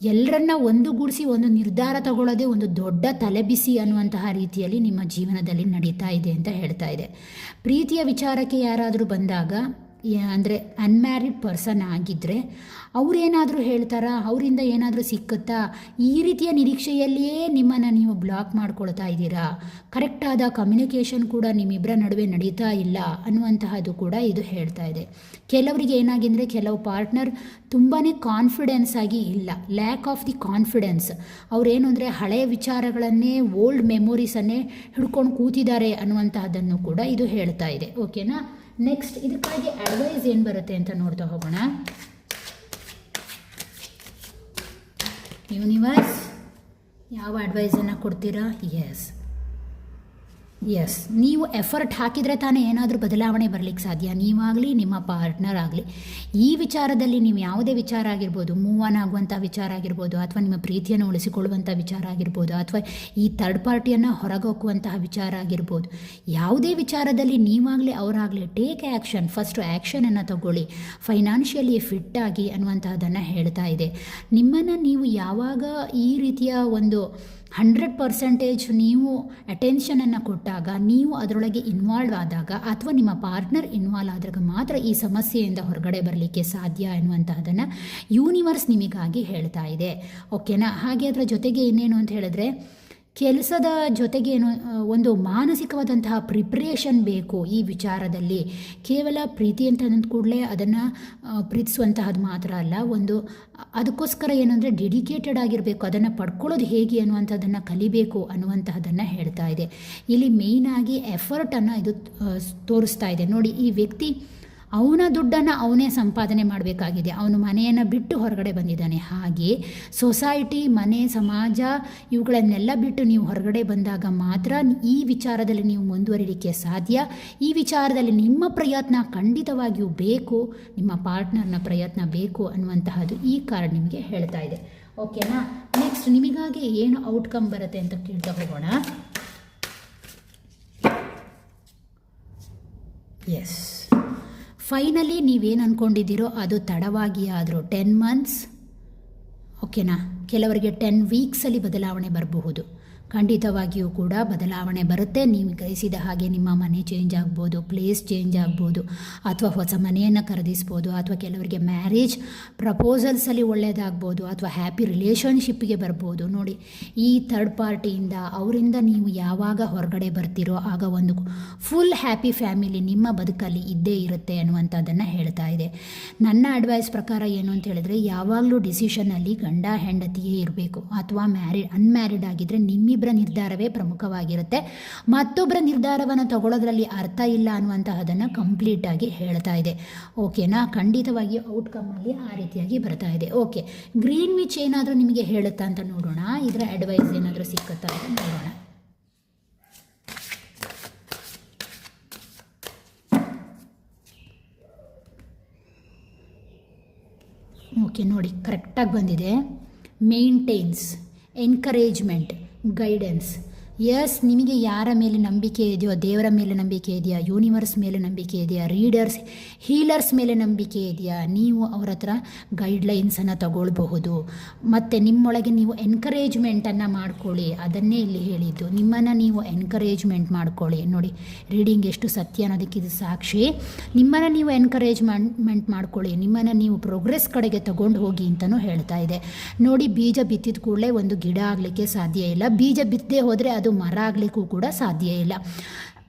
ಎಲ್ಲರನ್ನ ಒಂದುಗೂಡಿಸಿ ಒಂದು ನಿರ್ಧಾರ ತಗೊಳ್ಳೋದೇ ಒಂದು ದೊಡ್ಡ ತಲೆಬಿಸಿ ಅನ್ನುವಂತಹ ರೀತಿಯಲ್ಲಿ ನಿಮ್ಮ ಜೀವನದಲ್ಲಿ ನಡೀತಾ ಇದೆ ಅಂತ ಹೇಳ್ತಾ ಇದೆ. ಪ್ರೀತಿಯ ವಿಚಾರಕ್ಕೆ ಯಾರಾದರೂ ಬಂದಾಗ, ಅಂದರೆ ಅನ್ಮ್ಯಾರಿಡ್ ಪರ್ಸನ್ ಆಗಿದ್ದರೆ ಅವರೇನಾದರೂ ಹೇಳ್ತಾರಾ, ಅವರಿಂದ ಏನಾದರೂ ಸಿಕ್ಕುತ್ತಾ, ಈ ರೀತಿಯ ನಿರೀಕ್ಷೆಯಲ್ಲಿಯೇ ನಿಮ್ಮನ್ನು ನೀವು ಬ್ಲಾಕ್ ಮಾಡ್ಕೊಳ್ತಾ ಇದ್ದೀರಾ. ಕರೆಕ್ಟಾದ ಕಮ್ಯುನಿಕೇಷನ್ ಕೂಡ ನಿಮ್ಮಿಬ್ಬರ ನಡುವೆ ನಡೀತಾ ಇಲ್ಲ ಅನ್ನುವಂತಹದ್ದು ಕೂಡ ಇದು ಹೇಳ್ತಾ ಇದೆ. ಕೆಲವರಿಗೆ ಏನಾಗಿದ್ದರೆ, ಕೆಲವು ಪಾರ್ಟ್ನರ್ ತುಂಬಾ ಕಾನ್ಫಿಡೆನ್ಸ್ ಆಗಿ ಇಲ್ಲ, ಲ್ಯಾಕ್ ಆಫ್ ದಿ ಕಾನ್ಫಿಡೆನ್ಸ್. ಅವರೇನು ಅಂದರೆ ಹಳೆಯ ವಿಚಾರಗಳನ್ನೇ, ಓಲ್ಡ್ ಮೆಮೊರೀಸನ್ನೇ ಹಿಡ್ಕೊಂಡು ಕೂತಿದ್ದಾರೆ ಅನ್ನುವಂತಹದ್ದನ್ನು ಕೂಡ ಇದು ಹೇಳ್ತಾ ಇದೆ. ಓಕೆನಾ. ನೆಕ್ಸ್ಟ್ ಇದಕ್ಕಾಗಿ ಅಡ್ವೈಸ್ ಏನು ಬರುತ್ತೆ ಅಂತ ನೋಡ್ತಾ ಹೋಗೋಣ. ಯೂನಿವರ್ಸ್ ಯಾವ ಅಡ್ವೈಸನ್ನು ಕೊಡ್ತೀರಾ? ಎಸ್, ನೀವು ಎಫರ್ಟ್ ಹಾಕಿದರೆ ತಾನೇ ಏನಾದರೂ ಬದಲಾವಣೆ ಬರಲಿಕ್ಕೆ ಸಾಧ್ಯ. ನೀವಾಗಲಿ, ನಿಮ್ಮ ಪಾರ್ಟ್ನರ್ ಆಗಲಿ. ಈ ವಿಚಾರದಲ್ಲಿ ನೀವು ಯಾವುದೇ ವಿಚಾರ ಆಗಿರ್ಬೋದು, ಮೂವ್ ಆನ್ ಆಗುವಂಥ ವಿಚಾರ ಆಗಿರ್ಬೋದು, ಅಥವಾ ನಿಮ್ಮ ಪ್ರೀತಿಯನ್ನು ಉಳಿಸಿಕೊಳ್ಳುವಂಥ ವಿಚಾರ ಆಗಿರ್ಬೋದು, ಅಥವಾ ಈ ಥರ್ಡ್ ಪಾರ್ಟಿಯನ್ನು ಹೊರಗೋಗುವಂತಹ ವಿಚಾರ ಆಗಿರ್ಬೋದು, ಯಾವುದೇ ವಿಚಾರದಲ್ಲಿ ನೀವಾಗಲಿ ಅವರಾಗಲಿ ಟೇಕ್ ಆ್ಯಕ್ಷನ್. ಫಸ್ಟು ಆ್ಯಕ್ಷನನ್ನು ತಗೊಳ್ಳಿ, ಫೈನಾನ್ಷಿಯಲಿ ಫಿಟ್ಟಾಗಿ ಅನ್ನುವಂತಹದ್ದನ್ನು ಹೇಳ್ತಾ ಇದೆ. ನಿಮ್ಮನ್ನು ನೀವು ಯಾವಾಗ ಈ ರೀತಿಯ ಒಂದು 100% ನೀವು ಅಟೆನ್ಷನನ್ನು ಕೊಟ್ಟಾಗ, ನೀವು ಅದರೊಳಗೆ ಇನ್ವಾಲ್ವ್ ಆದಾಗ, ಅಥವಾ ನಿಮ್ಮ ಪಾರ್ಟ್ನರ್ ಇನ್ವಾಲ್ವ್ ಆದಾಗ ಮಾತ್ರ ಈ ಸಮಸ್ಯೆಯಿಂದ ಹೊರಗಡೆ ಬರಲಿಕ್ಕೆ ಸಾಧ್ಯ ಎನ್ನುವಂತಹದ್ದನ್ನು ಯೂನಿವರ್ಸ್ ನಿಮಗಾಗಿ ಹೇಳ್ತಾ ಇದೆ. ಓಕೆನಾ. ಹಾಗೆ ಅದರ ಜೊತೆಗೆ ಇನ್ನೇನು ಅಂತ ಹೇಳಿದ್ರೆ, ಕೆಲಸದ ಜೊತೆಗೇನು ಒಂದು ಮಾನಸಿಕವಾದಂತಹ ಪ್ರಿಪ್ರೇಷನ್ ಬೇಕು ಈ ವಿಚಾರದಲ್ಲಿ. ಕೇವಲ ಪ್ರೀತಿ ಅಂತ ಅಂದ ಕೂಡಲೇ ಅದನ್ನು ಪ್ರೀತಿಸುವಂತಹದ್ದು ಮಾತ್ರ ಅಲ್ಲ, ಒಂದು ಅದಕ್ಕೋಸ್ಕರ ಏನು ಅಂದರೆ ಡೆಡಿಕೇಟೆಡ್ ಆಗಿರಬೇಕು. ಅದನ್ನು ಪಡ್ಕೊಳ್ಳೋದು ಹೇಗೆ ಅನ್ನುವಂಥದ್ದನ್ನು ಕಲಿಬೇಕು ಅನ್ನುವಂತಹದ್ದನ್ನು ಹೇಳ್ತಾ ಇದೆ. ಇಲ್ಲಿ ಮೇಯ್ನಾಗಿ ಎಫರ್ಟನ್ನು ಇದು ತೋರಿಸ್ತಾ ಇದೆ. ನೋಡಿ, ಈ ವ್ಯಕ್ತಿ ಅವನ ದುಡ್ಡನ್ನು ಅವನೇ ಸಂಪಾದನೆ ಮಾಡಬೇಕಾಗಿದೆ. ಅವನು ಮನೆಯನ್ನು ಬಿಟ್ಟು ಹೊರಗಡೆ ಬಂದಿದ್ದಾನೆ. ಹಾಗೆ ಸೊಸೈಟಿ, ಮನೆ, ಸಮಾಜ ಇವುಗಳನ್ನೆಲ್ಲ ಬಿಟ್ಟು ನೀವು ಹೊರಗಡೆ ಬಂದಾಗ ಮಾತ್ರ ಈ ವಿಚಾರದಲ್ಲಿ ನೀವು ಮುಂದುವರಿಲಿಕ್ಕೆ ಸಾಧ್ಯ. ಈ ವಿಚಾರದಲ್ಲಿ ನಿಮ್ಮ ಪ್ರಯತ್ನ ಖಂಡಿತವಾಗಿಯೂ ಬೇಕು, ನಿಮ್ಮ ಪಾರ್ಟ್ನರ್ನ ಪ್ರಯತ್ನ ಬೇಕು ಅನ್ನುವಂತಹದ್ದು ಈ ಕಾರ್ಡ್ ನಿಮಗೆ ಹೇಳ್ತಾ ಇದೆ. ಓಕೆನಾ. ನೆಕ್ಸ್ಟ್ ನಿಮಗಾಗಿ ಏನು ಔಟ್ಕಮ್ ಬರುತ್ತೆ ಅಂತ ಕೇಳ್ತಾ ಹೋಗೋಣ. ಎಸ್, ಫೈನಲಿ ನೀವೇನು ಅಂದ್ಕೊಂಡಿದ್ದೀರೋ ಅದು ತಡವಾಗಿ ಆದರೂ 10 months, ಓಕೆನಾ. ಕೆಲವರಿಗೆ 10 weeksಲ್ಲಿ ಬದಲಾವಣೆ ಬರಬಹುದು. ಖಂಡಿತವಾಗಿಯೂ ಕೂಡ ಬದಲಾವಣೆ ಬರುತ್ತೆ. ನೀವು ಗ್ರಹಿಸಿದ ಹಾಗೆ ನಿಮ್ಮ ಮನೆ ಚೇಂಜ್ ಆಗ್ಬೋದು, ಪ್ಲೇಸ್ ಚೇಂಜ್ ಆಗ್ಬೋದು, ಅಥವಾ ಹೊಸ ಮನೆಯನ್ನು ಖರೀದಿಸ್ಬೋದು, ಅಥವಾ ಕೆಲವರಿಗೆ ಮ್ಯಾರೇಜ್ ಪ್ರಪೋಸಲ್ಸಲ್ಲಿ ಒಳ್ಳೆಯದಾಗ್ಬೋದು, ಅಥವಾ ಹ್ಯಾಪಿ ರಿಲೇಷನ್ಶಿಪ್ಗೆ ಬರ್ಬೋದು. ನೋಡಿ, ಈ ಥರ್ಡ್ ಪಾರ್ಟಿಯಿಂದ ಅವರಿಂದ ನೀವು ಯಾವಾಗ ಹೊರಗಡೆ ಬರ್ತೀರೋ ಆಗ ಒಂದು ಫುಲ್ ಹ್ಯಾಪಿ ಫ್ಯಾಮಿಲಿ ನಿಮ್ಮ ಬದುಕಲ್ಲಿ ಇದ್ದೇ ಇರುತ್ತೆ ಅನ್ನುವಂಥದ್ದನ್ನು ಹೇಳ್ತಾ ಇದೆ. ನನ್ನ ಅಡ್ವೈಸ್ ಪ್ರಕಾರ ಏನು ಅಂತ ಹೇಳಿದ್ರೆ, ಯಾವಾಗಲೂ ಡಿಸಿಷನಲ್ಲಿ ಗಂಡ ಹೆಂಡತಿಯೇ ಇರಬೇಕು, ಅಥವಾ ಅನ್ಮ್ಯಾರಿಡ್ ಆಗಿದ್ದರೆ ನಿಮ್ಮಿಬ್ಬರ ನಿರ್ಧಾರವೇ ಪ್ರಮುಖವಾಗಿರುತ್ತೆ. ಮತ್ತೊಬ್ಬರ ನಿರ್ಧಾರವನ್ನು ತಗೊಳ್ಳೋದ್ರಲ್ಲಿ ಅರ್ಥ ಇಲ್ಲ ಅನ್ನುವಂತಹದನ್ನು ಕಂಪ್ಲೀಟಾಗಿ ಹೇಳ್ತಾ ಇದೆ. ಓಕೆನಾ. ಖಂಡಿತವಾಗಿ ಔಟ್ಕಮ್ಮಲ್ಲಿ ಆ ರೀತಿಯಾಗಿ ಬರ್ತಾ ಇದೆ. ಓಕೆ, ಗ್ರೀನ್ ವಿಚ್ ಏನಾದರೂ ನಿಮಗೆ ಹೇಳುತ್ತಾ ಅಂತ ನೋಡೋಣ. ಇದರ ಅಡ್ವೈಸ್ ಏನಾದರೂ ಸಿಕ್ಕುತ್ತಾ ಅಂತ ನೋಡೋಣ. ಓಕೆ, ನೋಡಿ ಕರೆಕ್ಟಾಗಿ ಬಂದಿದೆ. Maintains, encouragement, guidance. ಎಸ್, ನಿಮಗೆ ಯಾರ ಮೇಲೆ ನಂಬಿಕೆ ಇದೆಯೋ, ದೇವರ ಮೇಲೆ ನಂಬಿಕೆ ಇದೆಯಾ, ಯೂನಿವರ್ಸ್ ಮೇಲೆ ನಂಬಿಕೆ ಇದೆಯಾ, ಹೀಲರ್ಸ್ ಮೇಲೆ ನಂಬಿಕೆ ಇದೆಯಾ, ನೀವು ಅವ್ರ ಹತ್ರ ಗೈಡ್ಲೈನ್ಸನ್ನು ತಗೊಳ್ಬಹುದು. ಮತ್ತು ನಿಮ್ಮೊಳಗೆ ನೀವು ಎನ್ಕರೇಜ್ಮೆಂಟನ್ನು ಮಾಡ್ಕೊಳ್ಳಿ. ಅದನ್ನೇ ಇಲ್ಲಿ ಹೇಳಿದ್ದು, ನಿಮ್ಮನ್ನು ನೀವು ಎನ್ಕರೇಜ್ಮೆಂಟ್ ಮಾಡ್ಕೊಳ್ಳಿ. ನೋಡಿ, ರೀಡಿಂಗ್ ಎಷ್ಟು ಸತ್ಯ ಅನ್ನೋದಕ್ಕೆ ಇದು ಸಾಕ್ಷಿ. ನಿಮ್ಮನ್ನು ನೀವು ಎನ್ಕರೇಜ್ಮೆಂಟ್ ಮಾಡ್ಕೊಳ್ಳಿ, ನಿಮ್ಮನ್ನು ನೀವು ಪ್ರೋಗ್ರೆಸ್ ಕಡೆಗೆ ತಗೊಂಡು ಹೋಗಿ ಅಂತಲೂ ಹೇಳ್ತಾ ಇದೆ. ನೋಡಿ, ಬೀಜ ಬಿತ್ತಿದ ಕೂಡಲೇ ಒಂದು ಗಿಡ ಆಗಲಿಕ್ಕೆ ಸಾಧ್ಯ ಇಲ್ಲ. ಬೀಜ ಬಿತ್ತದೇ ಹೋದರೆ ಅದು ಮರ ಆಗಲಿಕ್ಕೂ ಕೂಡ ಸಾಧ್ಯ ಇಲ್ಲ.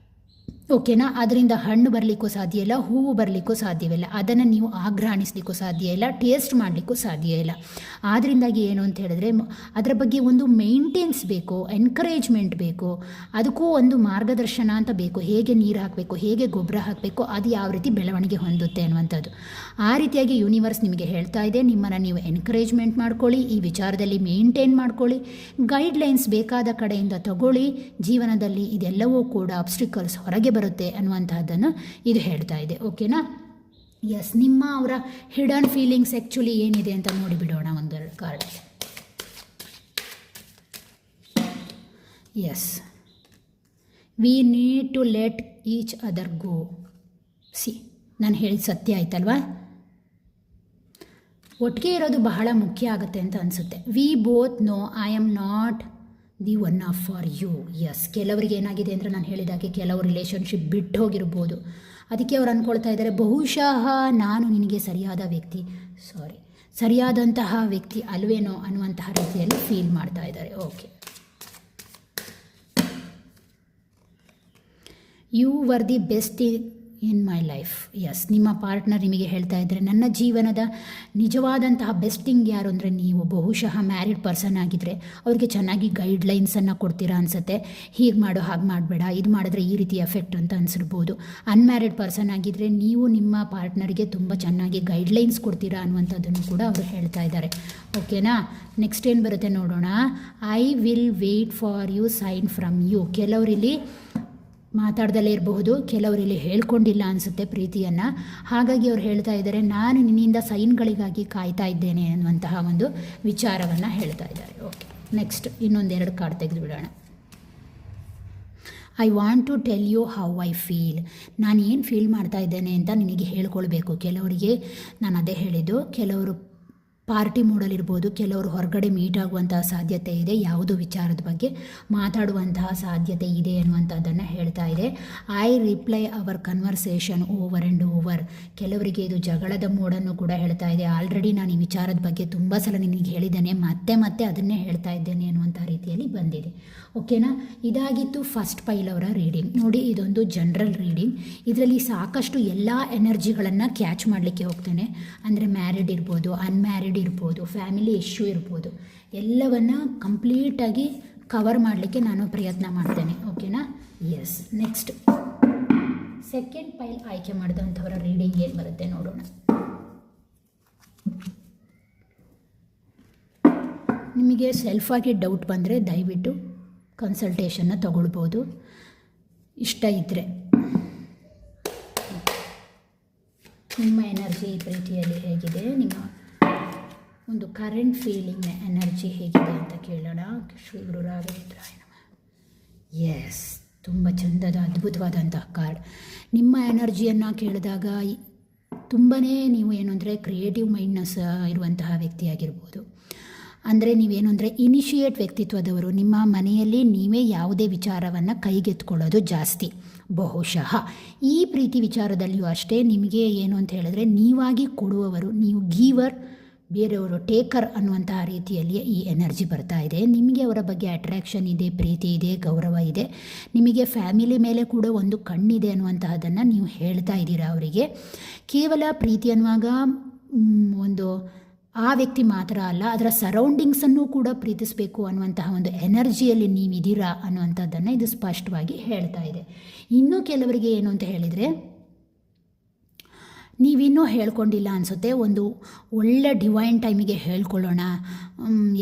ಓಕೆನಾ. ಅದರಿಂದ ಹಣ್ಣು ಬರಲಿಕ್ಕೂ ಸಾಧ್ಯ ಇಲ್ಲ, ಹೂವು ಬರಲಿಕ್ಕೂ ಸಾಧ್ಯವಿಲ್ಲ, ಅದನ್ನು ನೀವು ಆಘ್ರಾಣಿಸ್ಲಿಕ್ಕೂ ಸಾಧ್ಯ ಇಲ್ಲ, ಟೇಸ್ಟ್ ಮಾಡಲಿಕ್ಕೂ ಸಾಧ್ಯ ಇಲ್ಲ. ಆದ್ದರಿಂದಾಗಿ ಏನು ಅಂತ ಹೇಳಿದ್ರೆ, ಅದರ ಬಗ್ಗೆ ಒಂದು ಮೇಂಟೆನ್ಸ್ ಬೇಕು, ಎನ್ಕರೇಜ್ಮೆಂಟ್ ಬೇಕು, ಅದಕ್ಕೂ ಒಂದು ಮಾರ್ಗದರ್ಶನ ಅಂತ ಬೇಕು. ಹೇಗೆ ನೀರು ಹಾಕಬೇಕು, ಹೇಗೆ ಗೊಬ್ಬರ ಹಾಕಬೇಕು, ಅದು ಯಾವ ರೀತಿ ಬೆಳವಣಿಗೆ ಹೊಂದುತ್ತೆ ಅನ್ನುವಂಥದ್ದು. ಆ ರೀತಿಯಾಗಿ ಯೂನಿವರ್ಸ್ ನಿಮಗೆ ಹೇಳ್ತಾ ಇದೆ, ನಿಮ್ಮನ್ನು ನೀವು ಎನ್ಕರೇಜ್ಮೆಂಟ್ ಮಾಡ್ಕೊಳ್ಳಿ, ಈ ವಿಚಾರದಲ್ಲಿ ಮೇಂಟೈನ್ ಮಾಡ್ಕೊಳ್ಳಿ, ಗೈಡ್ಲೈನ್ಸ್ ಬೇಕಾದ ಕಡೆಯಿಂದ ತಗೊಳ್ಳಿ. ಜೀವನದಲ್ಲಿ ಇದೆಲ್ಲವೂ ಕೂಡ ಅಬ್ಸ್ಟಿಕಲ್ಸ್ ಹೊರಗೆ ಬರುತ್ತೆ ಅನ್ನುವಂತಹದ್ದನ್ನು ಇದು ಹೇಳ್ತಾ ಇದೆ. ಓಕೆನಾ. ಎಸ್, ನಿಮ್ಮ ಅವರ ಹಿಡನ್ ಫೀಲಿಂಗ್ಸ್ ಆ್ಯಕ್ಚುಲಿ ಏನಿದೆ ಅಂತ ನೋಡಿಬಿಡೋಣ ಒಂದೆರಡು card. Yes, we need to let each other go. ನಾನು ಹೇಳಿದ ಸತ್ಯ ಆಯ್ತಲ್ವಾ. ಒಟ್ಟಿಗೆ ಇರೋದು ಬಹಳ ಮುಖ್ಯ ಆಗುತ್ತೆ ಅಂತ ಅನಿಸುತ್ತೆ. We both know I am not the one of for you. Yes, ಕೆಲವರಿಗೆ ಏನಾಗಿದೆ ಅಂದರೆ ನಾನು ಹೇಳಿದಾಗೆ ಕೆಲವು ರಿಲೇಷನ್ಶಿಪ್ ಬಿಟ್ಟು ಹೋಗಿರ್ಬೋದು. ಅದಕ್ಕೆ ಅವ್ರು ಅಂದ್ಕೊಳ್ತಾ ಇದ್ದಾರೆ ಬಹುಶಃ ನಾನು ನಿನಗೆ ಸರಿಯಾದಂತಹ ವ್ಯಕ್ತಿ ಅಲ್ವೇನೋ ಅನ್ನುವಂತಹ ರೀತಿಯಲ್ಲಿ ಫೀಲ್ ಮಾಡ್ತಾ ಇದ್ದಾರೆ. Okay, you were the best in my life. Yes, ನಿಮ್ಮ ಪಾರ್ಟ್ನರ್ ನಿಮಗೆ ಹೇಳ್ತಾ ಇದ್ದಾರೆ ನನ್ನ ಜೀವನದ ನಿಜವಾದಂತಹ ಬೆಸ್ಟಿಂಗ್ ಯಾರು ಅಂದರೆ ನೀವು. ಬಹುಶಃ ಮ್ಯಾರಿಡ್ ಪರ್ಸನ್ ಆಗಿದ್ದರೆ ಅವ್ರಿಗೆ ಚೆನ್ನಾಗಿ ಗೈಡ್ಲೈನ್ಸನ್ನು ಕೊಡ್ತೀರಾ ಅನಿಸುತ್ತೆ. ಹೀಗೆ ಮಾಡು, ಹಾಗೆ ಮಾಡಬೇಡ, ಇದು ಮಾಡಿದ್ರೆ ಈ ರೀತಿ ಎಫೆಕ್ಟ್ ಅಂತ ಅನಿಸಿರ್ಬೋದು. ಅನ್ಮ್ಯಾರಿಡ್ ಪರ್ಸನ್ ಆಗಿದ್ದರೆ ನೀವು ನಿಮ್ಮ ಪಾರ್ಟ್ನರ್ಗೆ ತುಂಬ ಚೆನ್ನಾಗಿ ಗೈಡ್ಲೈನ್ಸ್ ಕೊಡ್ತೀರಾ ಅನ್ನುವಂಥದ್ದನ್ನು ಕೂಡ ಅವರು ಹೇಳ್ತಾ ಇದ್ದಾರೆ. ಓಕೆನಾ, ನೆಕ್ಸ್ಟ್ ಏನು ಬರುತ್ತೆ ನೋಡೋಣ. I will wait for you sign from you. ಕೆಲವರಿಲ್ಲಿ ಮಾತಾಡ್ದಲೇ ಇರಬಹುದು, ಕೆಲವರಲ್ಲಿ ಹೇಳ್ಕೊಂಡಿಲ್ಲ ಅನಿಸುತ್ತೆ ಪ್ರೀತಿಯನ್ನು. ಹಾಗಾಗಿ ಅವ್ರು ಹೇಳ್ತಾ ಇದ್ದಾರೆ ನಾನು ನಿನ್ನಿಂದ ಸೈನ್ಗಳಿಗಾಗಿ ಕಾಯ್ತಾ ಇದ್ದೇನೆ ಅನ್ನುವಂತಹ ಒಂದು ವಿಚಾರವನ್ನು ಹೇಳ್ತಾ ಇದ್ದಾರೆ. ಓಕೆ, ನೆಕ್ಸ್ಟ್ ಇನ್ನೊಂದೆರಡು ಕಾರ್ಡ್ ತೆಗೆದು ಬಿಡೋಣ. I want to tell you how I feel. ನಾನು ಏನು ಫೀಲ್ ಮಾಡ್ತಾ ಇದ್ದೇನೆ ಅಂತ ನಿನಗೆ ಹೇಳ್ಕೊಳ್ಬೇಕು. ಕೆಲವರಿಗೆ ನಾನು ಅದೇ ಹೇಳಿದ್ದು, ಕೆಲವರು ಪಾರ್ಟಿ ಮೂಡಲಿರ್ಬೋದು, ಕೆಲವರು ಹೊರಗಡೆ ಮೀಟ್ ಆಗುವಂತಹ ಸಾಧ್ಯತೆ ಇದೆ, ಯಾವುದೋ ವಿಚಾರದ ಬಗ್ಗೆ ಮಾತಾಡುವಂತಹ ಸಾಧ್ಯತೆ ಇದೆ ಅನ್ನುವಂಥದ್ದನ್ನು ಹೇಳ್ತಾ ಇದೆ. I reply our conversation over and over. ಕೆಲವರಿಗೆ ಇದು ಜಗಳದ ಮೂಡನ್ನು ಕೂಡ ಹೇಳ್ತಾ ಇದೆ. ಆಲ್ರೆಡಿ ನಾನು ಈ ವಿಚಾರದ ಬಗ್ಗೆ ತುಂಬ ಸಲ ನಿನಗೆ ಹೇಳಿದ್ದೇನೆ, ಮತ್ತೆ ಅದನ್ನೇ ಹೇಳ್ತಾ ಇದ್ದೇನೆ ಅನ್ನುವಂಥ ರೀತಿಯಲ್ಲಿ ಬಂದಿದೆ. ಓಕೆನಾ, ಇದಾಗಿತ್ತು ಫಸ್ಟ್ ಪೈಲ್ ಅವರ ರೀಡಿಂಗ್. ನೋಡಿ, ಇದೊಂದು ಜನರಲ್ ರೀಡಿಂಗ್. ಇದರಲ್ಲಿ ಸಾಕಷ್ಟು ಎಲ್ಲ ಎನರ್ಜಿಗಳನ್ನು ಕ್ಯಾಚ್ ಮಾಡಲಿಕ್ಕೆ ಹೋಗ್ತೇನೆ. ಅಂದರೆ ಮ್ಯಾರಿಡ್ ಇರ್ಬೋದು, ಅನ್ಮ್ಯಾರಿಡ್ ಇರ್ಬೋದು, ಫ್ಯಾಮಿಲಿ ಇಶ್ಯೂ ಇರ್ಬೋದು, ಎಲ್ಲವನ್ನು ಕಂಪ್ಲೀಟಾಗಿ ಕವರ್ ಮಾಡಲಿಕ್ಕೆ ನಾನು ಪ್ರಯತ್ನ ಮಾಡ್ತೇನೆ. ಓಕೆನಾ, ಎಸ್. ನೆಕ್ಸ್ಟ್ ಸೆಕೆಂಡ್ ಪೈಲ್ ಆಯ್ಕೆ ಮಾಡಿದಂಥವರ ರೀಡಿಂಗ್ ಏನು ಬರುತ್ತೆ ನೋಡೋಣ. ನಿಮಗೆ ಸೆಲ್ಫಾಗಿ ಡೌಟ್ ಬಂದರೆ ದಯವಿಟ್ಟು ಕನ್ಸಲ್ಟೇಷನ್ನ ತಗೊಳ್ಬೋದು, ಇಷ್ಟ ಇದ್ದರೆ. ನಿಮ್ಮ ಎನರ್ಜಿ ಪ್ರೀತಿಯಲ್ಲಿ ಹೇಗಿದೆ, ನಿಮ್ಮ ಒಂದು ಕರೆಂಟ್ ಫೀಲಿಂಗ್ ಎನರ್ಜಿ ಹೇಗಿದೆ ಅಂತ ಕೇಳೋಣ. ಶ್ರೀ ಗುರು ರಾಘವೇಂದ್ರಾಯ ನಮಃ. ಎಸ್, ತುಂಬ ಚಂದದ ಅದ್ಭುತವಾದಂತಹ ಕಾರ್ಡ್. ನಿಮ್ಮ ಎನರ್ಜಿಯನ್ನು ಕೇಳಿದಾಗ ತುಂಬಾ ನೀವು ಏನು ಅಂದರೆ ಕ್ರಿಯೇಟಿವ್ ಮೈಂಡ್ನೆಸ್ ಇರುವಂತಹ ವ್ಯಕ್ತಿಯಾಗಿರ್ಬೋದು. ಅಂದರೆ ನೀವೇನು ಅಂದರೆ ಇನಿಷಿಯೇಟ್ ವ್ಯಕ್ತಿತ್ವದವರು. ನಿಮ್ಮ ಮನೆಯಲ್ಲಿ ನೀವೇ ಯಾವುದೇ ವಿಚಾರವನ್ನು ಕೈಗೆತ್ಕೊಳ್ಳೋದು ಜಾಸ್ತಿ. ಬಹುಶಃ ಈ ಪ್ರೀತಿ ವಿಚಾರದಲ್ಲಿಯೂ ಅಷ್ಟೇ ನಿಮಗೆ ಏನು ಅಂತ ಹೇಳಿದ್ರೆ ನೀವಾಗಿ ಕೊಡುವವರು, ನೀವು ಗೀವರ್, ಬೇರೆಯವರು ಟೇಕರ್ ಅನ್ನುವಂತಹ ರೀತಿಯಲ್ಲಿ ಈ ಎನರ್ಜಿ ಬರ್ತಾ ಇದೆ. ನಿಮಗೆ ಅವರ ಬಗ್ಗೆ ಅಟ್ರ್ಯಾಕ್ಷನ್ ಇದೆ, ಪ್ರೀತಿ ಇದೆ, ಗೌರವ ಇದೆ. ನಿಮಗೆ ಫ್ಯಾಮಿಲಿ ಮೇಲೆ ಕೂಡ ಒಂದು ಕಣ್ಣಿದೆ ಅನ್ನುವಂತಹದ್ದನ್ನು ನೀವು ಹೇಳ್ತಾ ಇದ್ದೀರಾ ಅವರಿಗೆ. ಕೇವಲ ಪ್ರೀತಿ ಅನ್ನುವಾಗ ಒಂದು ಆ ವ್ಯಕ್ತಿ ಮಾತ್ರ ಅಲ್ಲ, ಅದರ ಸರೌಂಡಿಂಗ್ಸನ್ನು ಕೂಡ ಪ್ರೀತಿಸಬೇಕು ಅನ್ನುವಂತಹ ಒಂದು ಎನರ್ಜಿಯಲ್ಲಿ ನೀವಿದ್ದೀರಾ ಅನ್ನುವಂಥದ್ದನ್ನು ಇದು ಸ್ಪಷ್ಟವಾಗಿ ಹೇಳ್ತಾ ಇದೆ. ಇನ್ನೂ ಕೆಲವರಿಗೆ ಏನು ಅಂತ ಹೇಳಿದರೆ, ನೀವಿನ್ನೂ ಹೇಳ್ಕೊಂಡಿಲ್ಲ ಅನಿಸುತ್ತೆ. ಒಂದು ಒಳ್ಳೆ ಡಿವೈನ್ ಟೈಮಿಗೆ ಹೇಳ್ಕೊಳ್ಳೋಣ,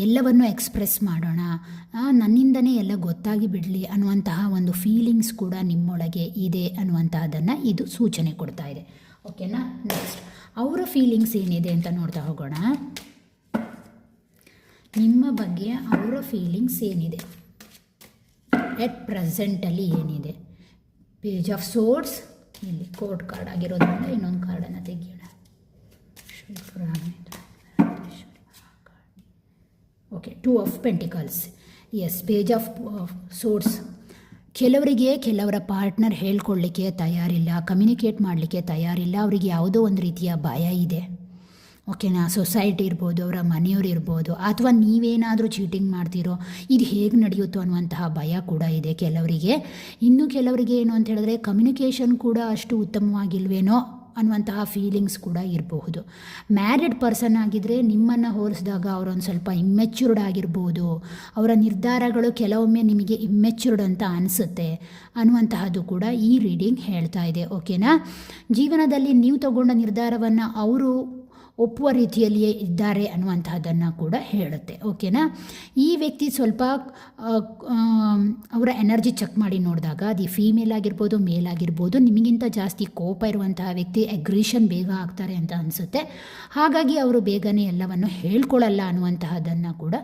ಎಲ್ಲವನ್ನು ಎಕ್ಸ್ಪ್ರೆಸ್ ಮಾಡೋಣ, ನನ್ನಿಂದನೇ ಎಲ್ಲ ಗೊತ್ತಾಗಿ ಬಿಡಲಿ ಅನ್ನುವಂತಹ ಒಂದು ಫೀಲಿಂಗ್ಸ್ ಕೂಡ ನಿಮ್ಮೊಳಗೆ ಇದೆ ಅನ್ನುವಂತಹದ್ದನ್ನು ಇದು ಸೂಚನೆ ಕೊಡ್ತಾ ಇದೆ. ಓಕೆನಾ, ನೆಕ್ಸ್ಟ್ ಅವರ ಫೀಲಿಂಗ್ಸ್ ಏನಿದೆ ಅಂತ ನೋಡ್ತಾ ಹೋಗೋಣ. ನಿಮ್ಮ ಬಗ್ಗೆ ಅವರ ಫೀಲಿಂಗ್ಸ್ ಏನಿದೆ, ಎಟ್ ಪ್ರೆಸೆಂಟಲ್ಲಿ ಏನಿದೆ. ಪೇಜ್ ಆಫ್ ಸೋರ್ಡ್ಸ್, ಇಲ್ಲಿ ಕೋರ್ಟ್ ಕಾರ್ಡ್ ಆಗಿರೋದ್ರಿಂದ ಇನ್ನೊಂದು ಕಾರ್ಡನ್ನು ತೆಗಿಯೋಣ. Okay, 2 of pentacles. Yes, page of swords. ಕೆಲವರಿಗೆ ಕೆಲವರ ಪಾರ್ಟ್ನರ್ ಹೇಳ್ಕೊಳ್ಳಿಕ್ಕೆ ತಯಾರಿಲ್ಲ, ಕಮ್ಯುನಿಕೇಟ್ ಮಾಡಲಿಕ್ಕೆ ತಯಾರಿಲ್ಲ. ಅವರಿಗೆ ಯಾವುದೋ ಒಂದು ರೀತಿಯ ಭಯ ಇದೆ. ಓಕೆನಾ, ಸೊಸೈಟಿ ಇರ್ಬೋದು, ಅವರ ಮನೆಯವರು ಇರ್ಬೋದು, ಅಥವಾ ನೀವೇನಾದರೂ ಚೀಟಿಂಗ್ ಮಾಡ್ತೀರೋ, ಇದು ಹೇಗೆ ನಡೆಯುತ್ತೋ ಅನ್ನುವಂತಹ ಭಯ ಕೂಡ ಇದೆ ಕೆಲವರಿಗೆ. ಇನ್ನು ಕೆಲವರಿಗೆ ಏನು ಅಂತ ಹೇಳಿದ್ರೆ ಕಮ್ಯುನಿಕೇಷನ್ ಕೂಡ ಅಷ್ಟು ಉತ್ತಮವಾಗಿಲ್ವೇನೋ ಅನ್ನುವಂತಹ ಫೀಲಿಂಗ್ಸ್ ಕೂಡ ಇರಬಹುದು. ಮ್ಯಾರಿಡ್ ಪರ್ಸನ್ ಆಗಿದ್ದರೆ ನಿಮ್ಮನ್ನು ಹೋಲಿಸಿದಾಗ ಅವರೊಂದು ಸ್ವಲ್ಪ ಇಮ್ಮೆಚ್ಯೂರ್ಡ್ ಆಗಿರ್ಬೋದು, ಅವರ ನಿರ್ಧಾರಗಳು ಕೆಲವೊಮ್ಮೆ ನಿಮಗೆ ಇಮ್ಮೆಚ್ಯೂರ್ಡ್ ಅಂತ ಅನಿಸುತ್ತೆ ಅನ್ನುವಂತಹದ್ದು ಕೂಡ ಈ ರೀಡಿಂಗ್ ಹೇಳ್ತಾ ಇದೆ. ಓಕೆನಾ, ಜೀವನದಲ್ಲಿ ನೀವು ತಗೊಂಡ ನಿರ್ಧಾರವನ್ನು ಅವರು ಒಪ್ಪುವ ರೀತಿಯಲ್ಲಿಯೇ ಇದ್ದಾರೆ ಅನ್ನುವಂತಹದ್ದನ್ನು ಕೂಡ ಹೇಳುತ್ತೆ. ಓಕೆನಾ, ಈ ವ್ಯಕ್ತಿ ಸ್ವಲ್ಪ ಅವರ ಎನರ್ಜಿ ಚೆಕ್ ಮಾಡಿ ನೋಡಿದಾಗ ಅದು ಫೀಮೇಲ್ ಆಗಿರ್ಬೋದು, ಮೇಲ್ ಆಗಿರ್ಬೋದು, ನಿಮಗಿಂತ ಜಾಸ್ತಿ ಕೋಪ ಇರುವಂತಹ ವ್ಯಕ್ತಿ, ಅಗ್ರಿಷನ್ ಬೇಗ ಆಗ್ತಾರೆ ಅಂತ ಅನಿಸುತ್ತೆ. ಹಾಗಾಗಿ ಅವರು ಬೇಗನೆ ಎಲ್ಲವನ್ನು ಹೇಳ್ಕೊಳ್ಳಲ್ಲ ಅನ್ನುವಂತಹದ್ದನ್ನು ಕೂಡ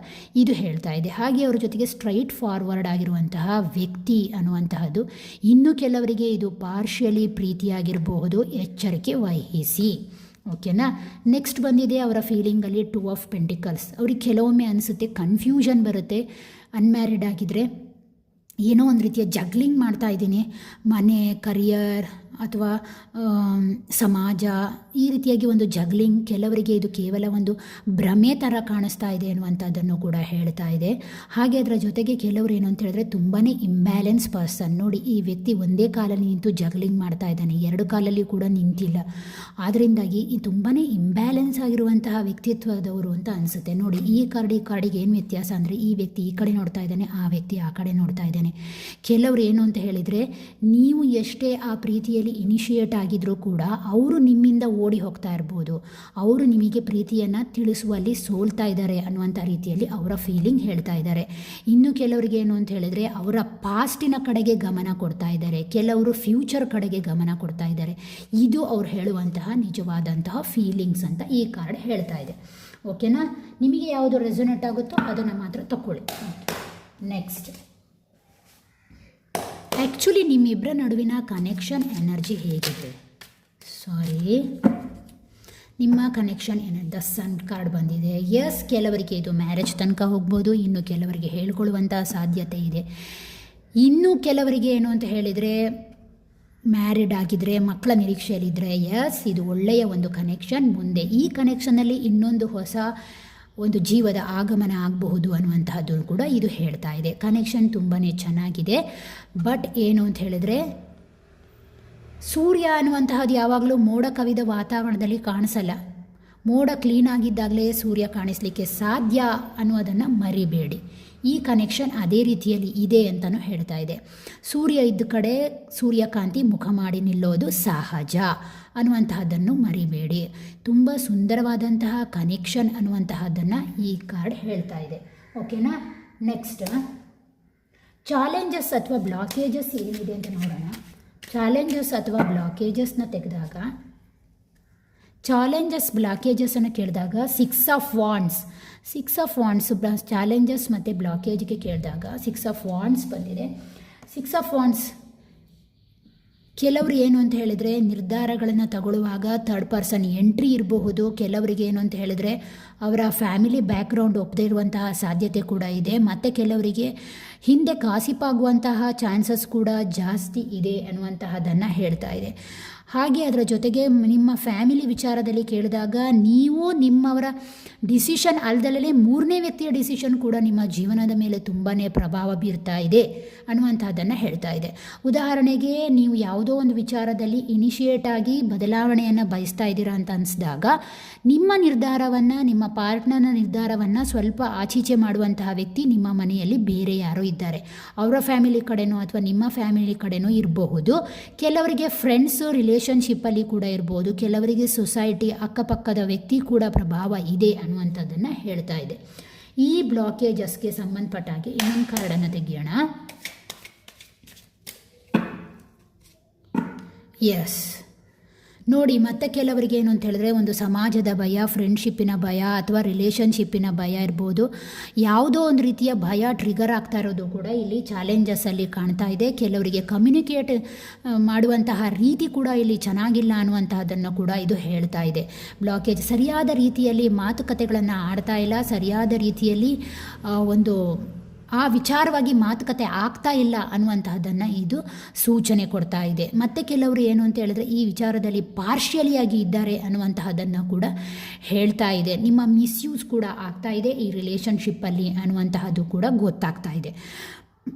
ಇದು ಹೇಳ್ತಾ ಇದೆ. ಹಾಗೆ ಅವರ ಜೊತೆಗೆ ಸ್ಟ್ರೈಟ್ ಫಾರ್ವರ್ಡ್ ಆಗಿರುವಂತಹ ವ್ಯಕ್ತಿ ಅನ್ನುವಂತಹದ್ದು. ಇನ್ನು ಕೆಲವರಿಗೆ ಇದು ಪಾರ್ಷಿಯಲಿ ಪ್ರೀತಿಯಾಗಿರಬಹುದು, ಎಚ್ಚರಿಕೆ ವಹಿಸಿ. ಓಕೆನಾ. ನೆಕ್ಸ್ಟ್ ಬಂದಿದೆ ಅವರ ಫೀಲಿಂಗಲ್ಲಿ 2 ಆಫ್ ಪೆಂಟಿಕಲ್ಸ್. ಅವ್ರಿಗೆ ಕೆಲವೊಮ್ಮೆ ಅನಿಸುತ್ತೆ ಕನ್ಫ್ಯೂಷನ್ ಬರುತ್ತೆ. ಅನ್ಮ್ಯಾರಿಡ್ ಆಗಿದ್ದರೆ ಏನೋ ಒಂದು ರೀತಿಯ ಜಗ್ಲಿಂಗ್ ಮಾಡ್ತಾ ಇದ್ದೀನಿ, ಮನೆ, ಕರಿಯರ್ ಅಥವಾ ಸಮಾಜ, ಈ ರೀತಿಯಾಗಿ ಒಂದು ಜಗ್ಲಿಂಗ್. ಕೆಲವರಿಗೆ ಇದು ಕೇವಲ ಒಂದು ಭ್ರಮೆ ಥರ ಕಾಣಿಸ್ತಾ ಇದೆ ಅನ್ನುವಂಥದ್ದನ್ನು ಕೂಡ ಹೇಳ್ತಾ ಇದೆ. ಹಾಗೆ ಅದರ ಜೊತೆಗೆ ಕೆಲವರು ಏನು ಅಂತ ಹೇಳಿದ್ರೆ ತುಂಬಾ ಇಂಬ್ಯಾಲೆನ್ಸ್ ಪರ್ಸನ್. ನೋಡಿ, ಈ ವ್ಯಕ್ತಿ ಒಂದೇ ಕಾಲಲ್ಲಿ ನಿಂತು ಜಗ್ಲಿಂಗ್ ಮಾಡ್ತಾ ಇದ್ದಾನೆ, 2 ಕಾಲಲ್ಲಿ ಕೂಡ ನಿಂತಿಲ್ಲ. ಆದ್ದರಿಂದಾಗಿ ಈ ತುಂಬಾ ಇಂಬ್ಯಾಲೆನ್ಸ್ ಆಗಿರುವಂತಹ ವ್ಯಕ್ತಿತ್ವದವರು ಅಂತ ಅನಿಸುತ್ತೆ. ನೋಡಿ, ಈ ಕಾರ್ಡಿಗೆ ಏನು ವ್ಯತ್ಯಾಸ ಅಂದರೆ ಈ ವ್ಯಕ್ತಿ ಈ ಕಡೆ ನೋಡ್ತಾ ಇದ್ದಾನೆ, ಆ ವ್ಯಕ್ತಿ ಆ ಕಡೆ ನೋಡ್ತಾ ಇದ್ದಾನೆ. ಕೆಲವರು ಏನು ಅಂತ ಹೇಳಿದರೆ ನೀವು ಎಷ್ಟೇ ಆ ಪ್ರೀತಿಯಲ್ಲಿ ಇನಿಷಿಯೇಟ್ ಆಗಿದ್ರೂ ಕೂಡ ಅವರು ನಿಮ್ಮಿಂದ ಓಡಿ ಹೋಗ್ತಾ ಇರ್ಬೋದು, ಅವರು ನಿಮಗೆ ಪ್ರೀತಿಯನ್ನು ತಿಳಿಸುವಲ್ಲಿ ಸೋಲ್ತಾ ಇದ್ದಾರೆ ಅನ್ನುವಂಥ ರೀತಿಯಲ್ಲಿ ಅವರ ಫೀಲಿಂಗ್ ಹೇಳ್ತಾ ಇದ್ದಾರೆ. ಇನ್ನು ಕೆಲವರಿಗೆ ಏನು ಅಂತ ಹೇಳಿದರೆ ಅವರ ಪಾಸ್ಟಿನ ಕಡೆಗೆ ಗಮನ ಕೊಡ್ತಾ ಇದ್ದಾರೆ, ಕೆಲವರು ಫ್ಯೂಚರ್ ಕಡೆಗೆ ಗಮನ ಕೊಡ್ತಾ ಇದ್ದಾರೆ. ಇದು ಅವ್ರು ಹೇಳುವಂತಹ ನಿಜವಾದಂತಹ ಫೀಲಿಂಗ್ಸ್ ಅಂತ ಈ ಕಾರ್ಡ್ ಹೇಳ್ತಾ ಇದೆ. ಓಕೆನಾ. ನಿಮಗೆ ಯಾವುದು ರೆಸೊನೇಟ್ ಆಗುತ್ತೋ ಅದನ್ನು ಮಾತ್ರ ತಗೊಳ್ಳಿ. ನೆಕ್ಸ್ಟ್, ಆ್ಯಕ್ಚುಲಿ ನಿಮ್ಮಿಬ್ಬರ ನಡುವಿನ ಕನೆಕ್ಷನ್ ಎನರ್ಜಿ ಹೇಗಿದೆ? ನಿಮ್ಮ ಕನೆಕ್ಷನ್ ದ ಸನ್ ಕಾರ್ಡ್ ಬಂದಿದೆ. ಎಸ್, ಕೆಲವರಿಗೆ ಇದು ಮ್ಯಾರೇಜ್ ತನಕ ಹೋಗ್ಬೋದು, ಇನ್ನು ಕೆಲವರಿಗೆ ಹೇಳ್ಕೊಳ್ಳುವಂಥ ಸಾಧ್ಯತೆ ಇದೆ. ಇನ್ನು ಕೆಲವರಿಗೆ ಏನು ಅಂತ ಹೇಳಿದರೆ ಮ್ಯಾರಿಡ್ ಆಗಿದ್ದರೆ, ಮಕ್ಕಳ ನಿರೀಕ್ಷೆಯಲ್ಲಿದ್ದರೆ, ಎಸ್, ಇದು ಒಳ್ಳೆಯ ಒಂದು ಕನೆಕ್ಷನ್. ಮುಂದೆ ಈ ಕನೆಕ್ಷನಲ್ಲಿ ಇನ್ನೊಂದು ಹೊಸ ಒಂದು ಜೀವದ ಆಗಮನ ಆಗಬಹುದು ಅನ್ನುವಂತಹದ್ದು ಕೂಡ ಇದು ಹೇಳ್ತಾ ಇದೆ. ಕನೆಕ್ಷನ್ ತುಂಬಾ ಚೆನ್ನಾಗಿದೆ. ಬಟ್ ಏನು ಅಂತ ಹೇಳಿದ್ರೆ ಸೂರ್ಯ ಅನ್ನುವಂತಹದ್ದು ಯಾವಾಗಲೂ ಮೋಡ ಕವಿದ ವಾತಾವರಣದಲ್ಲಿ ಕಾಣಿಸಲ್ಲ. ಮೋಡ ಕ್ಲೀನ್ ಆಗಿದ್ದಾಗಲೇ ಸೂರ್ಯ ಕಾಣಿಸಲಿಕ್ಕೆ ಸಾಧ್ಯ ಅನ್ನೋದನ್ನು ಮರಿಬೇಡಿ. ಈ ಕನೆಕ್ಷನ್ ಅದೇ ರೀತಿಯಲ್ಲಿ ಇದೆ ಅಂತಲೂ ಹೇಳ್ತಾ ಇದೆ. ಸೂರ್ಯ ಇದ್ದ ಕಡೆ ಸೂರ್ಯಕಾಂತಿ ಮುಖ ಮಾಡಿ ನಿಲ್ಲೋದು ಸಹಜ ಅನ್ನುವಂತಹದ್ದನ್ನು ಮರಿಬೇಡಿ. ತುಂಬ ಸುಂದರವಾದಂತಹ ಕನೆಕ್ಷನ್ ಅನ್ನುವಂತಹದ್ದನ್ನು ಈ ಕಾರ್ಡ್ ಹೇಳ್ತಾ ಇದೆ. ಓಕೆನಾ. ನೆಕ್ಸ್ಟ್, ಚಾಲೆಂಜಸ್ ಅಥವಾ ಬ್ಲಾಕೇಜಸ್ ಏನಿದೆ ಅಂತ ನೋಡೋಣ. ಚಾಲೆಂಜಸ್ ಅಥವಾ ಬ್ಲಾಕೇಜಸ್ನ ತೆಗೆದಾಗ, ಚಾಲೆಂಜಸ್ ಬ್ಲಾಕೇಜಸನ್ನು ಕೇಳಿದಾಗ 6 ಆಫ್ ವಾಂಡ್ಸ್ ಚಾಲೆಂಜಸ್ ಮತ್ತು ಬ್ಲಾಕೇಜ್ಗೆ ಕೇಳಿದಾಗ 6 ಆಫ್ ವಾಂಡ್ಸ್ ಬಂದಿದೆ. 6 ಆಫ್ ವಾಂಡ್ಸ್ ಕೆಲವರು ಏನು ಅಂತ ಹೇಳಿದರೆ ನಿರ್ಧಾರಗಳನ್ನು ತಗೊಳ್ಳುವಾಗ ಥರ್ಡ್ ಪರ್ಸನ್ ಎಂಟ್ರಿ ಇರಬಹುದು. ಕೆಲವರಿಗೆ ಏನು ಅಂತ ಹೇಳಿದರೆ ಅವರ ಫ್ಯಾಮಿಲಿ ಬ್ಯಾಕ್ಗ್ರೌಂಡ್ ಒಪ್ಪದೇ ಇರುವಂತಹ ಸಾಧ್ಯತೆ ಕೂಡ ಇದೆ. ಮತ್ತು ಕೆಲವರಿಗೆ ಹಿಂದೆ ಕಾಸಿಪಾಗುವಂತಹ ಚಾನ್ಸಸ್ ಕೂಡ ಜಾಸ್ತಿ ಇದೆ ಅನ್ನುವಂತಹದ್ದನ್ನು ಹೇಳ್ತಾ ಇದೆ. ಹಾಗೆ ಅದರ ಜೊತೆಗೆ ನಿಮ್ಮ ಫ್ಯಾಮಿಲಿ ವಿಚಾರದಲ್ಲಿ ಕೇಳಿದಾಗ ನೀವು ನಿಮ್ಮವರ ಡಿಸಿಷನ್ ಅಲ್ಲದಲ್ಲೇ 3ನೇ ವ್ಯಕ್ತಿಯ ಡಿಸಿಷನ್ ಕೂಡ ನಿಮ್ಮ ಜೀವನದ ಮೇಲೆ ತುಂಬಾ ಪ್ರಭಾವ ಬೀರ್ತಾ ಇದೆ ಅನ್ನುವಂಥದ್ದನ್ನು ಹೇಳ್ತಾ ಇದೆ. ಉದಾಹರಣೆಗೆ ನೀವು ಯಾವುದೋ ಒಂದು ವಿಚಾರದಲ್ಲಿ ಇನಿಷಿಯೇಟ್ ಆಗಿ ಬದಲಾವಣೆಯನ್ನು ಬಯಸ್ತಾ ಇದ್ದೀರಾ ಅಂತ ಅನಿಸಿದಾಗ ನಿಮ್ಮ ನಿರ್ಧಾರವನ್ನು, ನಿಮ್ಮ ಪಾರ್ಟ್ನರ್ನ ನಿರ್ಧಾರವನ್ನು ಸ್ವಲ್ಪ ಆಚೀಚೆ ಮಾಡುವಂತಹ ವ್ಯಕ್ತಿ ನಿಮ್ಮ ಮನೆಯಲ್ಲಿ ಬೇರೆ ಯಾರೋ ಇದ್ದಾರೆ. ಅವರ ಫ್ಯಾಮಿಲಿ ಕಡೆನೋ ಅಥವಾ ನಿಮ್ಮ ಫ್ಯಾಮಿಲಿ ಕಡೆನೋ ಇರಬಹುದು. ಕೆಲವರಿಗೆ ಫ್ರೆಂಡ್ಸು ರಿಲೇಷನ್ಶಿಪ್ಪಲ್ಲಿ ಕೂಡ ಇರ್ಬೋದು. ಕೆಲವರಿಗೆ ಸೊಸೈಟಿ ಅಕ್ಕಪಕ್ಕದ ವ್ಯಕ್ತಿ ಕೂಡ ಪ್ರಭಾವ ಇದೆ ಅನ್ನುವಂಥದ್ದನ್ನು ಹೇಳ್ತಾ ಇದೆ. ಈ ಬ್ಲಾಕೇಜಸ್ಗೆ ಸಂಬಂಧಪಟ್ಟ ಹಾಗೆ ಇನ್ನೊಂದು ಕಾರ್ಡನ್ನು ತೆಗೆಯೋಣ. ಎಸ್, ನೋಡಿ, ಮತ್ತೆ ಕೆಲವರಿಗೆ ಏನು ಅಂತ ಹೇಳಿದ್ರೆ ಒಂದು ಸಮಾಜದ ಭಯ, ಫ್ರೆಂಡ್ಶಿಪ್ಪಿನ ಭಯ ಅಥವಾ ರಿಲೇಷನ್ಶಿಪ್ಪಿನ ಭಯ ಇರ್ಬೋದು. ಯಾವುದೋ ಒಂದು ರೀತಿಯ ಭಯ ಟ್ರಿಗರ್ ಆಗ್ತಾ ಇರೋದು ಕೂಡ ಇಲ್ಲಿ ಚಾಲೆಂಜಸ್ಸಲ್ಲಿ ಕಾಣ್ತಾ ಇದೆ. ಕೆಲವರಿಗೆ ಕಮ್ಯುನಿಕೇಟ್ ಮಾಡುವಂತಹ ರೀತಿ ಕೂಡ ಇಲ್ಲಿ ಚೆನ್ನಾಗಿಲ್ಲ ಅನ್ನುವಂತಹದ್ದನ್ನು ಕೂಡ ಇದು ಹೇಳ್ತಾ ಇದೆ. ಬ್ಲಾಕೇಜ್, ಸರಿಯಾದ ರೀತಿಯಲ್ಲಿ ಮಾತುಕತೆಗಳನ್ನು ಆಡ್ತಾ ಇಲ್ಲ, ಸರಿಯಾದ ರೀತಿಯಲ್ಲಿ ಆ ವಿಚಾರವಾಗಿ ಮಾತುಕತೆ ಆಗ್ತಾ ಇಲ್ಲ ಅನ್ನುವಂತಹದ್ದನ್ನು ಇದು ಸೂಚನೆ ಕೊಡ್ತಾ ಇದೆ. ಮತ್ತು ಕೆಲವರು ಏನು ಅಂತ ಹೇಳಿದ್ರೆ ಈ ವಿಚಾರದಲ್ಲಿ ಪಾರ್ಷಿಯಲಿಯಾಗಿ ಇದ್ದಾರೆ ಅನ್ನುವಂತಹದ್ದನ್ನು ಕೂಡ ಹೇಳ್ತಾ ಇದೆ. ನಿಮ್ಮ ಮಿಸ್ಯೂಸ್ ಕೂಡ ಆಗ್ತಾ ಇದೆ ಈ ರಿಲೇಷನ್ಶಿಪ್ಪಲ್ಲಿ ಅನ್ನುವಂತಹದ್ದು ಕೂಡ ಗೊತ್ತಾಗ್ತಾ ಇದೆ.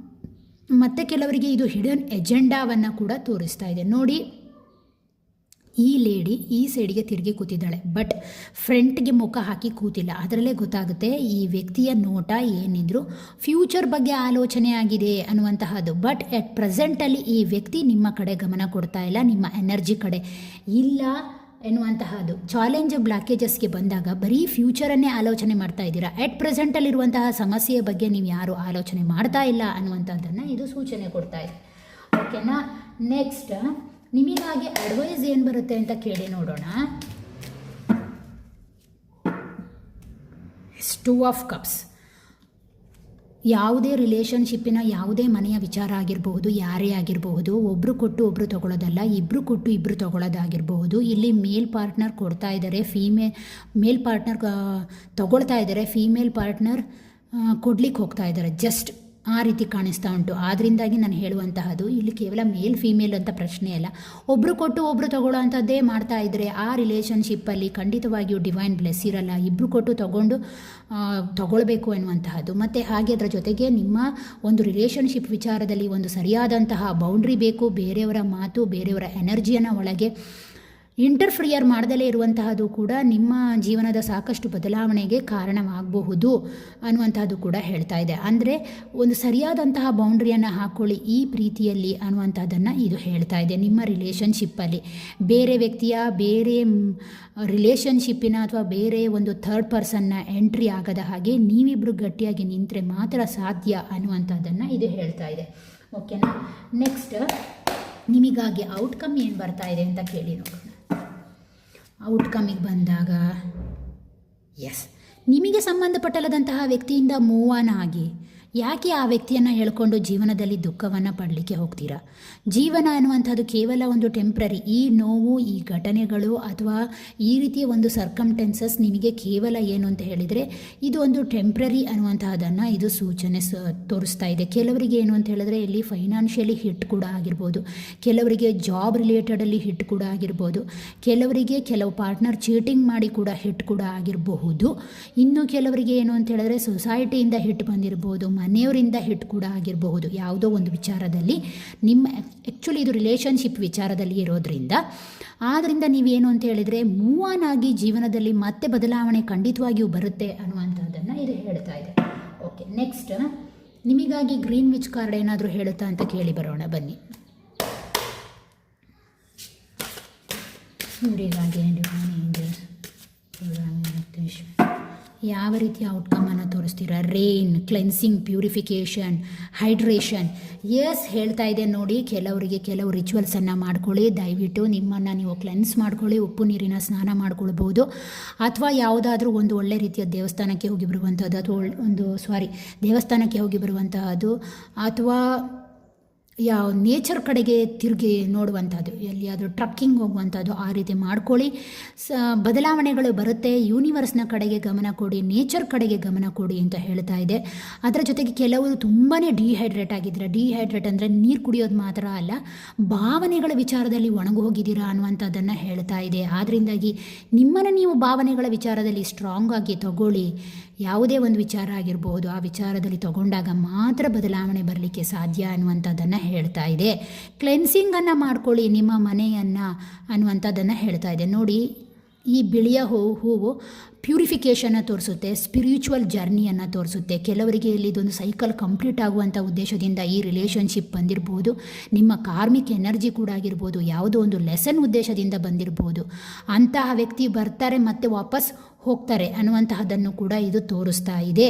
ಮತ್ತು ಕೆಲವರಿಗೆ ಇದು ಹಿಡನ್ ಎಜೆಂಡಾವನ್ನು ಕೂಡ ತೋರಿಸ್ತಾ ಇದೆ. ನೋಡಿ, ಈ ಲೇಡಿ ಈ ಸೈಡಿಗೆ ತಿರುಗಿ ಕೂತಿದ್ದಾಳೆ, ಬಟ್ ಫ್ರಂಟ್ಗೆ ಮುಖ ಹಾಕಿ ಕೂತಿಲ್ಲ. ಅದರಲ್ಲೇ ಗೊತ್ತಾಗುತ್ತೆ ಈ ವ್ಯಕ್ತಿಯ ನೋಟ ಏನಿದ್ರು ಫ್ಯೂಚರ್ ಬಗ್ಗೆ ಆಲೋಚನೆ ಆಗಿದೆ ಅನ್ನುವಂತಹದ್ದು. ಬಟ್ ಎಟ್ ಪ್ರೆಸೆಂಟಲ್ಲಿ ಈ ವ್ಯಕ್ತಿ ನಿಮ್ಮ ಕಡೆ ಗಮನ ಕೊಡ್ತಾ ಇಲ್ಲ, ನಿಮ್ಮ ಎನರ್ಜಿ ಕಡೆ ಇಲ್ಲ ಎನ್ನುವಂತಹದ್ದು. ಚಾಲೆಂಜ್ ಬ್ಲಾಕೇಜಸ್ಗೆ ಬಂದಾಗ ಬರೀ ಫ್ಯೂಚರನ್ನೇ ಆಲೋಚನೆ ಮಾಡ್ತಾ ಇದ್ದೀರಾ. ಎಟ್ ಪ್ರೆಸೆಂಟಲ್ಲಿರುವಂತಹ ಸಮಸ್ಯೆಯ ಬಗ್ಗೆ ನೀವು ಯಾರೂ ಆಲೋಚನೆ ಮಾಡ್ತಾ ಇಲ್ಲ ಅನ್ನುವಂಥದ್ದನ್ನು ಇದು ಸೂಚನೆ ಕೊಡ್ತಾ ಇದೆ. ಓಕೆನಾ. ನೆಕ್ಸ್ಟ್, ನಿಮಗಾಗಿ ಅಡ್ವೈಸ್ ಏನು ಬರುತ್ತೆ ಅಂತ ಕೇಳಿ ನೋಡೋಣ. 2 ಆಫ್ ಕಪ್ಸ್. ಯಾವುದೇ ರಿಲೇಷನ್ಶಿಪ್ಪಿನ ಯಾವುದೇ ಮನೆಯ ವಿಚಾರ ಆಗಿರಬಹುದು, ಯಾರೇ ಆಗಿರಬಹುದು, ಒಬ್ಬರು ಕೊಟ್ಟು ಒಬ್ಬರು ತೊಗೊಳ್ಳೋದಲ್ಲ, ಇಬ್ಬರು ಕೊಟ್ಟು ಇಬ್ಬರು ತೊಗೊಳ್ಳೋದಾಗಿರಬಹುದು. ಇಲ್ಲಿ ಮೇಲ್ ಪಾರ್ಟ್ನರ್ ಕೊಡ್ತಾ ಇದ್ದಾರೆ, ಮೇಲ್ ಪಾರ್ಟ್ನರ್ ತೊಗೊಳ್ತಾ ಇದ್ದಾರೆ, ಫೀಮೇಲ್ ಪಾರ್ಟ್ನರ್ ಕೊಡ್ಲಿಕ್ಕೆ ಹೋಗ್ತಾ ಇದ್ದಾರೆ. ಜಸ್ಟ್ ಆ ರೀತಿ ಕಾಣಿಸ್ತಾ ಉಂಟು. ಆದ್ದರಿಂದಾಗಿ ನಾನು ಹೇಳುವಂತಹದ್ದು ಇಲ್ಲಿ ಕೇವಲ ಮೇಲ್ ಫೀಮೇಲ್ ಅಂತ ಪ್ರಶ್ನೆ ಅಲ್ಲ, ಒಬ್ಬರು ಕೊಟ್ಟು ಒಬ್ಬರು ತಗೊಳ್ಳೋ ಅಂಥದ್ದೇ ಮಾಡ್ತಾ ಇದ್ದರೆ ಆ ರಿಲೇಷನ್ಶಿಪ್ಪಲ್ಲಿ ಖಂಡಿತವಾಗಿಯೂ ಡಿವೈನ್ ಬ್ಲೆಸ್ ಇರಲ್ಲ. ಇಬ್ಬರು ಕೊಟ್ಟು ತಗೊಳ್ಬೇಕು ಎನ್ನುವಂತಹದ್ದು. ಮತ್ತು ಹಾಗೆ ಅದರ ಜೊತೆಗೆ ನಿಮ್ಮ ಒಂದು ರಿಲೇಷನ್ಶಿಪ್ ವಿಚಾರದಲ್ಲಿ ಒಂದು ಸರಿಯಾದಂತಹ ಬೌಂಡ್ರಿ ಬೇಕು. ಬೇರೆಯವರ ಮಾತು, ಬೇರೆಯವರ ಎನರ್ಜಿಯನ್ನು ಒಳಗೆ ಇಂಟರ್ಫಿಯರ್ ಮಾಡದಲೇ ಇರುವಂತಹದ್ದು ಕೂಡ ನಿಮ್ಮ ಜೀವನದ ಸಾಕಷ್ಟು ಬದಲಾವಣೆಗೆ ಕಾರಣವಾಗಬಹುದು ಅನ್ನುವಂಥದ್ದು ಕೂಡ ಹೇಳ್ತಾ ಇದೆ. ಅಂದರೆ ಒಂದು ಸರಿಯಾದಂತಹ ಬೌಂಡ್ರಿಯನ್ನು ಹಾಕ್ಕೊಳ್ಳಿ ಈ ಪ್ರೀತಿಯಲ್ಲಿ ಅನ್ನುವಂಥದ್ದನ್ನು ಇದು ಹೇಳ್ತಾ ಇದೆ. ನಿಮ್ಮ ರಿಲೇಷನ್ಶಿಪ್ಪಲ್ಲಿ ಬೇರೆ ವ್ಯಕ್ತಿಯ, ಬೇರೆ ರಿಲೇಷನ್ಶಿಪ್ಪಿನ ಅಥವಾ ಬೇರೆ ಒಂದು ಥರ್ಡ್ ಪರ್ಸನ್ನ ಎಂಟ್ರಿ ಆಗದ ಹಾಗೆ ನೀವಿಬ್ಬರು ಗಟ್ಟಿಯಾಗಿ ನಿಂತರೆ ಮಾತ್ರ ಸಾಧ್ಯ ಅನ್ನುವಂಥದ್ದನ್ನು ಇದು ಹೇಳ್ತಾ ಇದೆ. ಓಕೆನಾ. ನೆಕ್ಸ್ಟ್ ನಿಮಗಾಗಿ ಔಟ್ಕಮ್ ಏನು ಬರ್ತಾ ಇದೆ ಅಂತ ಕೇಳಿ ನೋಡೋಣ. ಔಟ್ಕಮಿಗೆ ಬಂದಾಗ ನಿಮಗೆ ಸಂಬಂಧಪಟ್ಟಲ್ಲದಂತಹ ವ್ಯಕ್ತಿಯಿಂದ ಮೂವ್ ಆನ್ ಆಗಿ ಯಾಕೆ ಆ ವ್ಯಕ್ತಿಯನ್ನು ಹೇಳ್ಕೊಂಡು ಜೀವನದಲ್ಲಿ ದುಃಖವನ್ನು ಪಡಲಿಕ್ಕೆ ಹೋಗ್ತೀರಾ? ಜೀವನ ಅನ್ನುವಂಥದ್ದು ಕೇವಲ ಒಂದು ಟೆಂಪ್ರರಿ. ಈ ನೋವು, ಈ ಘಟನೆಗಳು ಅಥವಾ ಈ ರೀತಿಯ ಒಂದು ಸರ್ಕಮ್ಟೆನ್ಸಸ್ ನಿಮಗೆ ಕೇವಲ ಏನು ಅಂತ ಹೇಳಿದರೆ ಇದು ಒಂದು ಟೆಂಪ್ರರಿ ಅನ್ನುವಂತಹದನ್ನು ಇದು ಸೂಚನೆ ತೋರಿಸ್ತಾ ಇದೆ. ಕೆಲವರಿಗೆ ಏನು ಅಂತ ಹೇಳಿದ್ರೆ ಇಲ್ಲಿ ಫೈನಾನ್ಷಿಯಲಿ ಹಿಟ್ ಕೂಡ ಆಗಿರ್ಬೋದು, ಕೆಲವರಿಗೆ ಜಾಬ್ ರಿಲೇಟೆಡಲ್ಲಿ ಹಿಟ್ ಕೂಡ ಆಗಿರ್ಬೋದು, ಕೆಲವರಿಗೆ ಕೆಲವು ಪಾರ್ಟ್ನರ್ ಚೀಟಿಂಗ್ ಮಾಡಿ ಕೂಡ ಹಿಟ್ ಕೂಡ ಆಗಿರಬಹುದು. ಇನ್ನು ಕೆಲವರಿಗೆ ಏನು ಅಂತ ಹೇಳಿದ್ರೆ ಸೊಸೈಟಿಯಿಂದ ಹಿಟ್ ಬಂದಿರ್ಬೋದು, ಮನೆಯವರಿಂದ ಹಿಟ್ ಕೂಡ ಆಗಿರಬಹುದು. ಯಾವುದೋ ಒಂದು ವಿಚಾರದಲ್ಲಿ ನಿಮ್ಮ ಆ್ಯಕ್ಚುಲಿ ಇದು ರಿಲೇಷನ್ಶಿಪ್ ವಿಚಾರದಲ್ಲಿ ಇರೋದ್ರಿಂದ ಆದ್ದರಿಂದ ನೀವೇನು ಅಂತ ಹೇಳಿದರೆ ಮೂವ್ ಆನ್ ಆಗಿ ಜೀವನದಲ್ಲಿ ಮತ್ತೆ ಬದಲಾವಣೆ ಖಂಡಿತವಾಗಿಯೂ ಬರುತ್ತೆ ಅನ್ನುವಂಥದ್ದನ್ನು ಇದು ಹೇಳ್ತಾ ಇದೆ. ಓಕೆ, ನೆಕ್ಸ್ಟ್ ನಿಮಗಾಗಿ ಗ್ರೀನ್ ವಿಚ್ ಕಾರ್ಡ್ ಏನಾದರೂ ಹೇಳುತ್ತಾ ಅಂತ ಕೇಳಿ ಬರೋಣ ಬನ್ನಿ. ಇವರಿಗಾಗಿ ಯಾವ ರೀತಿಯ ಔಟ್ಕಮನ್ನು ತೋರಿಸ್ತೀರಾ? Rain, cleansing, purification, hydration. ಹೇಳ್ತಾ ಇದೆ ನೋಡಿ. ಕೆಲವರಿಗೆ ಕೆಲವು ರಿಚುವಲ್ಸನ್ನು ಮಾಡ್ಕೊಳ್ಳಿ. ದಯವಿಟ್ಟು ನಿಮ್ಮನ್ನು ನೀವು ಕ್ಲೆನ್ಸ್ ಮಾಡ್ಕೊಳ್ಳಿ. ಉಪ್ಪು ನೀರಿನ ಸ್ನಾನ ಮಾಡ್ಕೊಳ್ಬೋದು, ಅಥವಾ ಯಾವುದಾದ್ರೂ ಒಂದು ಒಳ್ಳೆ ರೀತಿಯ ದೇವಸ್ಥಾನಕ್ಕೆ ಹೋಗಿ ಬರುವಂಥದ್ದು, ಅಥವಾ ದೇವಸ್ಥಾನಕ್ಕೆ ಹೋಗಿ ಬರುವಂತಹದ್ದು, ಅಥವಾ ಯಾವ ನೇಚರ್ ಕಡೆಗೆ ತಿರುಗಿ ನೋಡುವಂಥದ್ದು, ಎಲ್ಲಿಯಾದರೂ ಟ್ರಕ್ಕಿಂಗ್ ಹೋಗುವಂಥದ್ದು, ಆ ರೀತಿ ಮಾಡ್ಕೊಳ್ಳಿ. ಬದಲಾವಣೆಗಳು ಬರುತ್ತೆ. ಯೂನಿವರ್ಸ್ನ ಕಡೆಗೆ ಗಮನ ಕೊಡಿ, ನೇಚರ್ ಕಡೆಗೆ ಗಮನ ಕೊಡಿ ಅಂತ ಹೇಳ್ತಾ ಇದೆ. ಅದರ ಜೊತೆಗೆ ಕೆಲವರು ತುಂಬಾ ಡಿಹೈಡ್ರೇಟ್ ಆಗಿದ್ದೀರಾ. ಡಿಹೈಡ್ರೇಟ್ ಅಂದರೆ ನೀರು ಕುಡಿಯೋದು ಮಾತ್ರ ಅಲ್ಲ, ಭಾವನೆಗಳ ವಿಚಾರದಲ್ಲಿ ಒಣಗಿ ಹೋಗಿದ್ದೀರಾ ಅನ್ನುವಂಥದ್ದನ್ನು ಹೇಳ್ತಾ ಇದೆ. ಆದ್ದರಿಂದಾಗಿ ನಿಮ್ಮನ್ನು ನೀವು ಭಾವನೆಗಳ ವಿಚಾರದಲ್ಲಿ ಸ್ಟ್ರಾಂಗ್ ಆಗಿ ತಗೊಳ್ಳಿ. ಯಾವುದೇ ಒಂದು ವಿಚಾರ ಆಗಿರಬಹುದು, ಆ ವಿಚಾರದಲ್ಲಿ ತಗೊಂಡಾಗ ಮಾತ್ರ ಬದಲಾವಣೆ ಬರಲಿಕ್ಕೆ ಸಾಧ್ಯ ಅನ್ನುವಂಥದ್ದನ್ನು ಹೇಳ್ತಾ ಇದೆ. ಕ್ಲೆನ್ಸಿಂಗನ್ನು ಮಾಡ್ಕೊಳ್ಳಿ ನಿಮ್ಮ ಮನೆಯನ್ನು ಅನ್ನುವಂಥದ್ದನ್ನು ಹೇಳ್ತಾ ಇದೆ. ನೋಡಿ, ಈ ಬಿಳಿಯ ಹೂವು ಪ್ಯೂರಿಫಿಕೇಷನ್ನ ತೋರಿಸುತ್ತೆ, ಸ್ಪಿರಿಚುವಲ್ ಜರ್ನಿಯನ್ನು ತೋರಿಸುತ್ತೆ. ಕೆಲವರಿಗೆ ಇಲ್ಲಿ ಇದೊಂದು ಸೈಕಲ್ ಕಂಪ್ಲೀಟ್ ಆಗುವಂಥ ಉದ್ದೇಶದಿಂದ ಈ ರಿಲೇಷನ್ಶಿಪ್ ಬಂದಿರ್ಬೋದು, ನಿಮ್ಮ ಕಾರ್ಮಿಕ್ ಎನರ್ಜಿ ಕೂಡ ಆಗಿರ್ಬೋದು, ಯಾವುದೋ ಒಂದು ಲೆಸನ್ ಉದ್ದೇಶದಿಂದ ಬಂದಿರ್ಬೋದು. ಅಂತಹ ವ್ಯಕ್ತಿ ಬರ್ತಾರೆ ಮತ್ತು ವಾಪಸ್ ಹೋಗ್ತಾರೆ ಅನ್ನುವಂತಹದ್ದನ್ನು ಕೂಡ ಇದು ತೋರಿಸ್ತಾ ಇದೆ.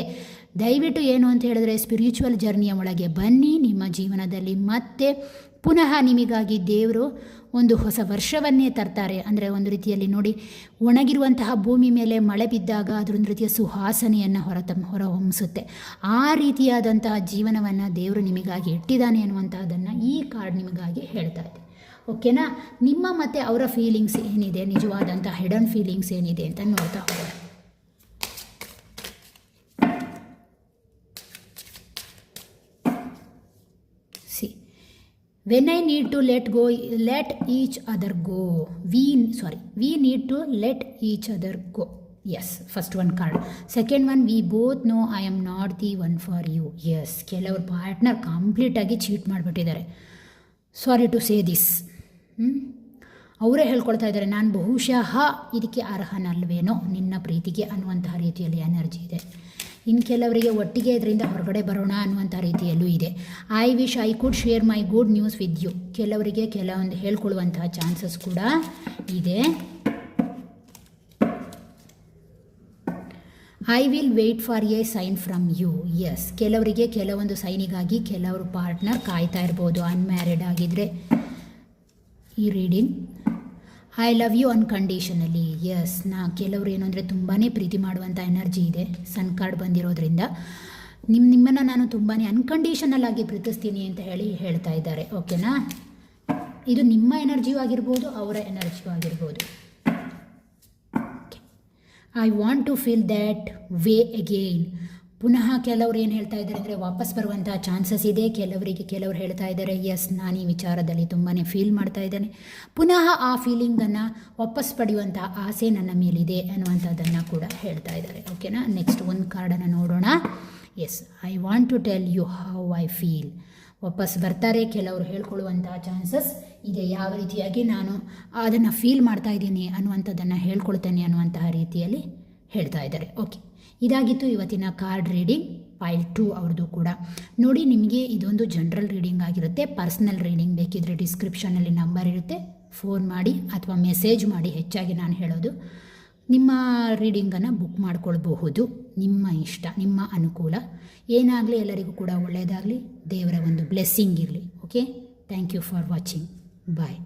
ದಯವಿಟ್ಟು ಏನು ಅಂತ ಹೇಳಿದ್ರೆ ಸ್ಪಿರಿಚುವಲ್ ಜರ್ನಿಯ ಒಳಗೆ ಬನ್ನಿ. ನಿಮ್ಮ ಜೀವನದಲ್ಲಿ ಮತ್ತೆ ಪುನಃ ನಿಮಗಾಗಿ ದೇವರು ಒಂದು ಹೊಸ ವರ್ಷವನ್ನೇ ತರ್ತಾರೆ. ಅಂದರೆ ಒಂದು ರೀತಿಯಲ್ಲಿ ನೋಡಿ, ಒಣಗಿರುವಂತಹ ಭೂಮಿ ಮೇಲೆ ಮಳೆ ಬಿದ್ದಾಗ ಅದರೊಂದು ರೀತಿಯ ಸುವಾಸನೆಯನ್ನು ಹೊರಹೊಮ್ಮಿಸುತ್ತೆ. ಆ ರೀತಿಯಾದಂತಹ ಜೀವನವನ್ನು ದೇವರು ನಿಮಗಾಗಿ ಇಟ್ಟಿದ್ದಾನೆ ಅನ್ನುವಂತಹದ್ದನ್ನು ಈ ಕಾರ್ಡ್ ನಿಮಗಾಗಿ ಹೇಳ್ತಾ ಇದೆ. ಓಕೆನಾ. ನಿಮ್ಮ ಮತ್ತು ಅವರ ಫೀಲಿಂಗ್ಸ್ ಏನಿದೆ, ನಿಜವಾದಂಥ ಹಿಡನ್ ಫೀಲಿಂಗ್ಸ್ ಏನಿದೆ ಅಂತ ನೋಡ್ತಾ ಹೋಗೋಣ. When I need to let each other go. We need to let each other go. Yes, first one card. Second one, we both know I am not the one for you. Yes, ಕೆಲವರು partner ಕಂಪ್ಲೀಟಾಗಿ cheat ಮಾಡಿಬಿಟ್ಟಿದ್ದಾರೆ. Sorry to say this. ಅವರೇ ಹೇಳ್ಕೊಳ್ತಾ ಇದ್ದಾರೆ, ನಾನು ಬಹುಶಃ ಇದಕ್ಕೆ ಅರ್ಹನಲ್ವೇನೋ ನಿನ್ನ ಪ್ರೀತಿಗೆ ಅನ್ನುವಂತಹ ರೀತಿಯಲ್ಲಿ ಎನರ್ಜಿ ಇದೆ. ಇನ್ನು ಕೆಲವರಿಗೆ ಒಟ್ಟಿಗೆ ಇದರಿಂದ ಹೊರಗಡೆ ಬರೋಣ ಅನ್ನುವಂಥ ರೀತಿಯಲ್ಲೂ ಇದೆ. I wish I could share my good news with you. ಕೆಲವರಿಗೆ ಕೆಲವೊಂದು ಹೇಳ್ಕೊಳ್ಳುವಂತಹ ಚಾನ್ಸಸ್ ಕೂಡ ಇದೆ. I will wait for a sign from you. Yes, ಕೆಲವರಿಗೆ ಕೆಲವೊಂದು ಸೈನಿಗಾಗಿ ಕೆಲವರು ಪಾರ್ಟ್ನರ್ ಕಾಯ್ತಾ ಇರ್ಬೋದು, ಅನ್ಮ್ಯಾರಿಡ್ ಆಗಿದ್ದರೆ ಈ reading. I love you unconditionally. Yes, ಕೆಲವರು ಏನು ಅಂದರೆ ತುಂಬಾ ಪ್ರೀತಿ ಮಾಡುವಂಥ ಎನರ್ಜಿ ಇದೆ. ಸನ್ ಕಾರ್ಡ್ ಬಂದಿರೋದ್ರಿಂದ ನಿಮ್ಮನ್ನು ನಾನು ತುಂಬಾ ಅನ್ಕಂಡೀಷನಲ್ ಆಗಿ ಪ್ರೀತಿಸ್ತೀನಿ ಅಂತ ಹೇಳ್ತಾ ಇದ್ದಾರೆ. ಓಕೆನಾ? ಇದು ನಿಮ್ಮ ಎನರ್ಜಿಯೂ ಆಗಿರ್ಬೋದು, ಅವರ ಎನರ್ಜಿಯೂ ಆಗಿರ್ಬೋದು. I want to feel that way again. ಪುನಃ ಕೆಲವರು ಏನು ಹೇಳ್ತಾ ಇದ್ದಾರೆ ಅಂದರೆ ವಾಪಸ್ ಬರುವಂಥ ಚಾನ್ಸಸ್ ಇದೆ. ಕೆಲವರು ಹೇಳ್ತಾ ಇದ್ದಾರೆ ಎಸ್, ನಾನು ಈ ವಿಚಾರದಲ್ಲಿ ತುಂಬಾ ಫೀಲ್ ಮಾಡ್ತಾ ಇದ್ದೇನೆ, ಪುನಃ ಆ ಫೀಲಿಂಗನ್ನು ವಾಪಸ್ ಪಡೆಯುವಂಥ ಆಸೆ ನನ್ನ ಮೇಲಿದೆ ಅನ್ನುವಂಥದ್ದನ್ನು ಕೂಡ ಹೇಳ್ತಾ ಇದ್ದಾರೆ. ಓಕೆನಾ? ನೆಕ್ಸ್ಟ್ ಒಂದು ಕಾರ್ಡನ್ನು ನೋಡೋಣ. Yes, I want to tell you how I feel. ವಾಪಸ್ ಬರ್ತಾರೆ, ಕೆಲವರು ಹೇಳ್ಕೊಳ್ಳುವಂಥ ಚಾನ್ಸಸ್ ಇದೆ. ಯಾವ ರೀತಿಯಾಗಿ ನಾನು ಅದನ್ನು ಫೀಲ್ ಮಾಡ್ತಾ ಇದ್ದೀನಿ ಅನ್ನುವಂಥದ್ದನ್ನು ಹೇಳ್ಕೊಳ್ತೇನೆ ಅನ್ನುವಂತಹ ರೀತಿಯಲ್ಲಿ ಹೇಳ್ತಾ ಇದ್ದಾರೆ. ಓಕೆ, ಇದಾಗಿತ್ತು ಇವತ್ತಿನ ಕಾರ್ಡ್ ರೀಡಿಂಗ್ ಪೈಲ್ 2 ಅವ್ರದ್ದು ಕೂಡ. ನೋಡಿ, ನಿಮಗೆ ಇದೊಂದು ಜನರಲ್ ರೀಡಿಂಗ್ ಆಗಿರುತ್ತೆ. ಪರ್ಸ್ನಲ್ ರೀಡಿಂಗ್ ಬೇಕಿದ್ರೆ ಡಿಸ್ಕ್ರಿಪ್ಷನಲ್ಲಿ ನಂಬರ್ ಇರುತ್ತೆ, ಫೋನ್ ಮಾಡಿ ಅಥವಾ ಮೆಸೇಜ್ ಮಾಡಿ. ಹೆಚ್ಚಾಗಿ ನಾನು ಹೇಳೋದು, ನಿಮ್ಮ ರೀಡಿಂಗನ್ನು ಬುಕ್ ಮಾಡ್ಕೊಳ್ಬಹುದು. ನಿಮ್ಮ ಇಷ್ಟ, ನಿಮ್ಮ ಅನುಕೂಲ. ಏನಾಗಲಿ, ಎಲ್ಲರಿಗೂ ಕೂಡ ಒಳ್ಳೆಯದಾಗಲಿ. ದೇವರ ಒಂದು ಬ್ಲೆಸ್ಸಿಂಗ್ ಇರಲಿ. Okay, thank you for watching. Bye.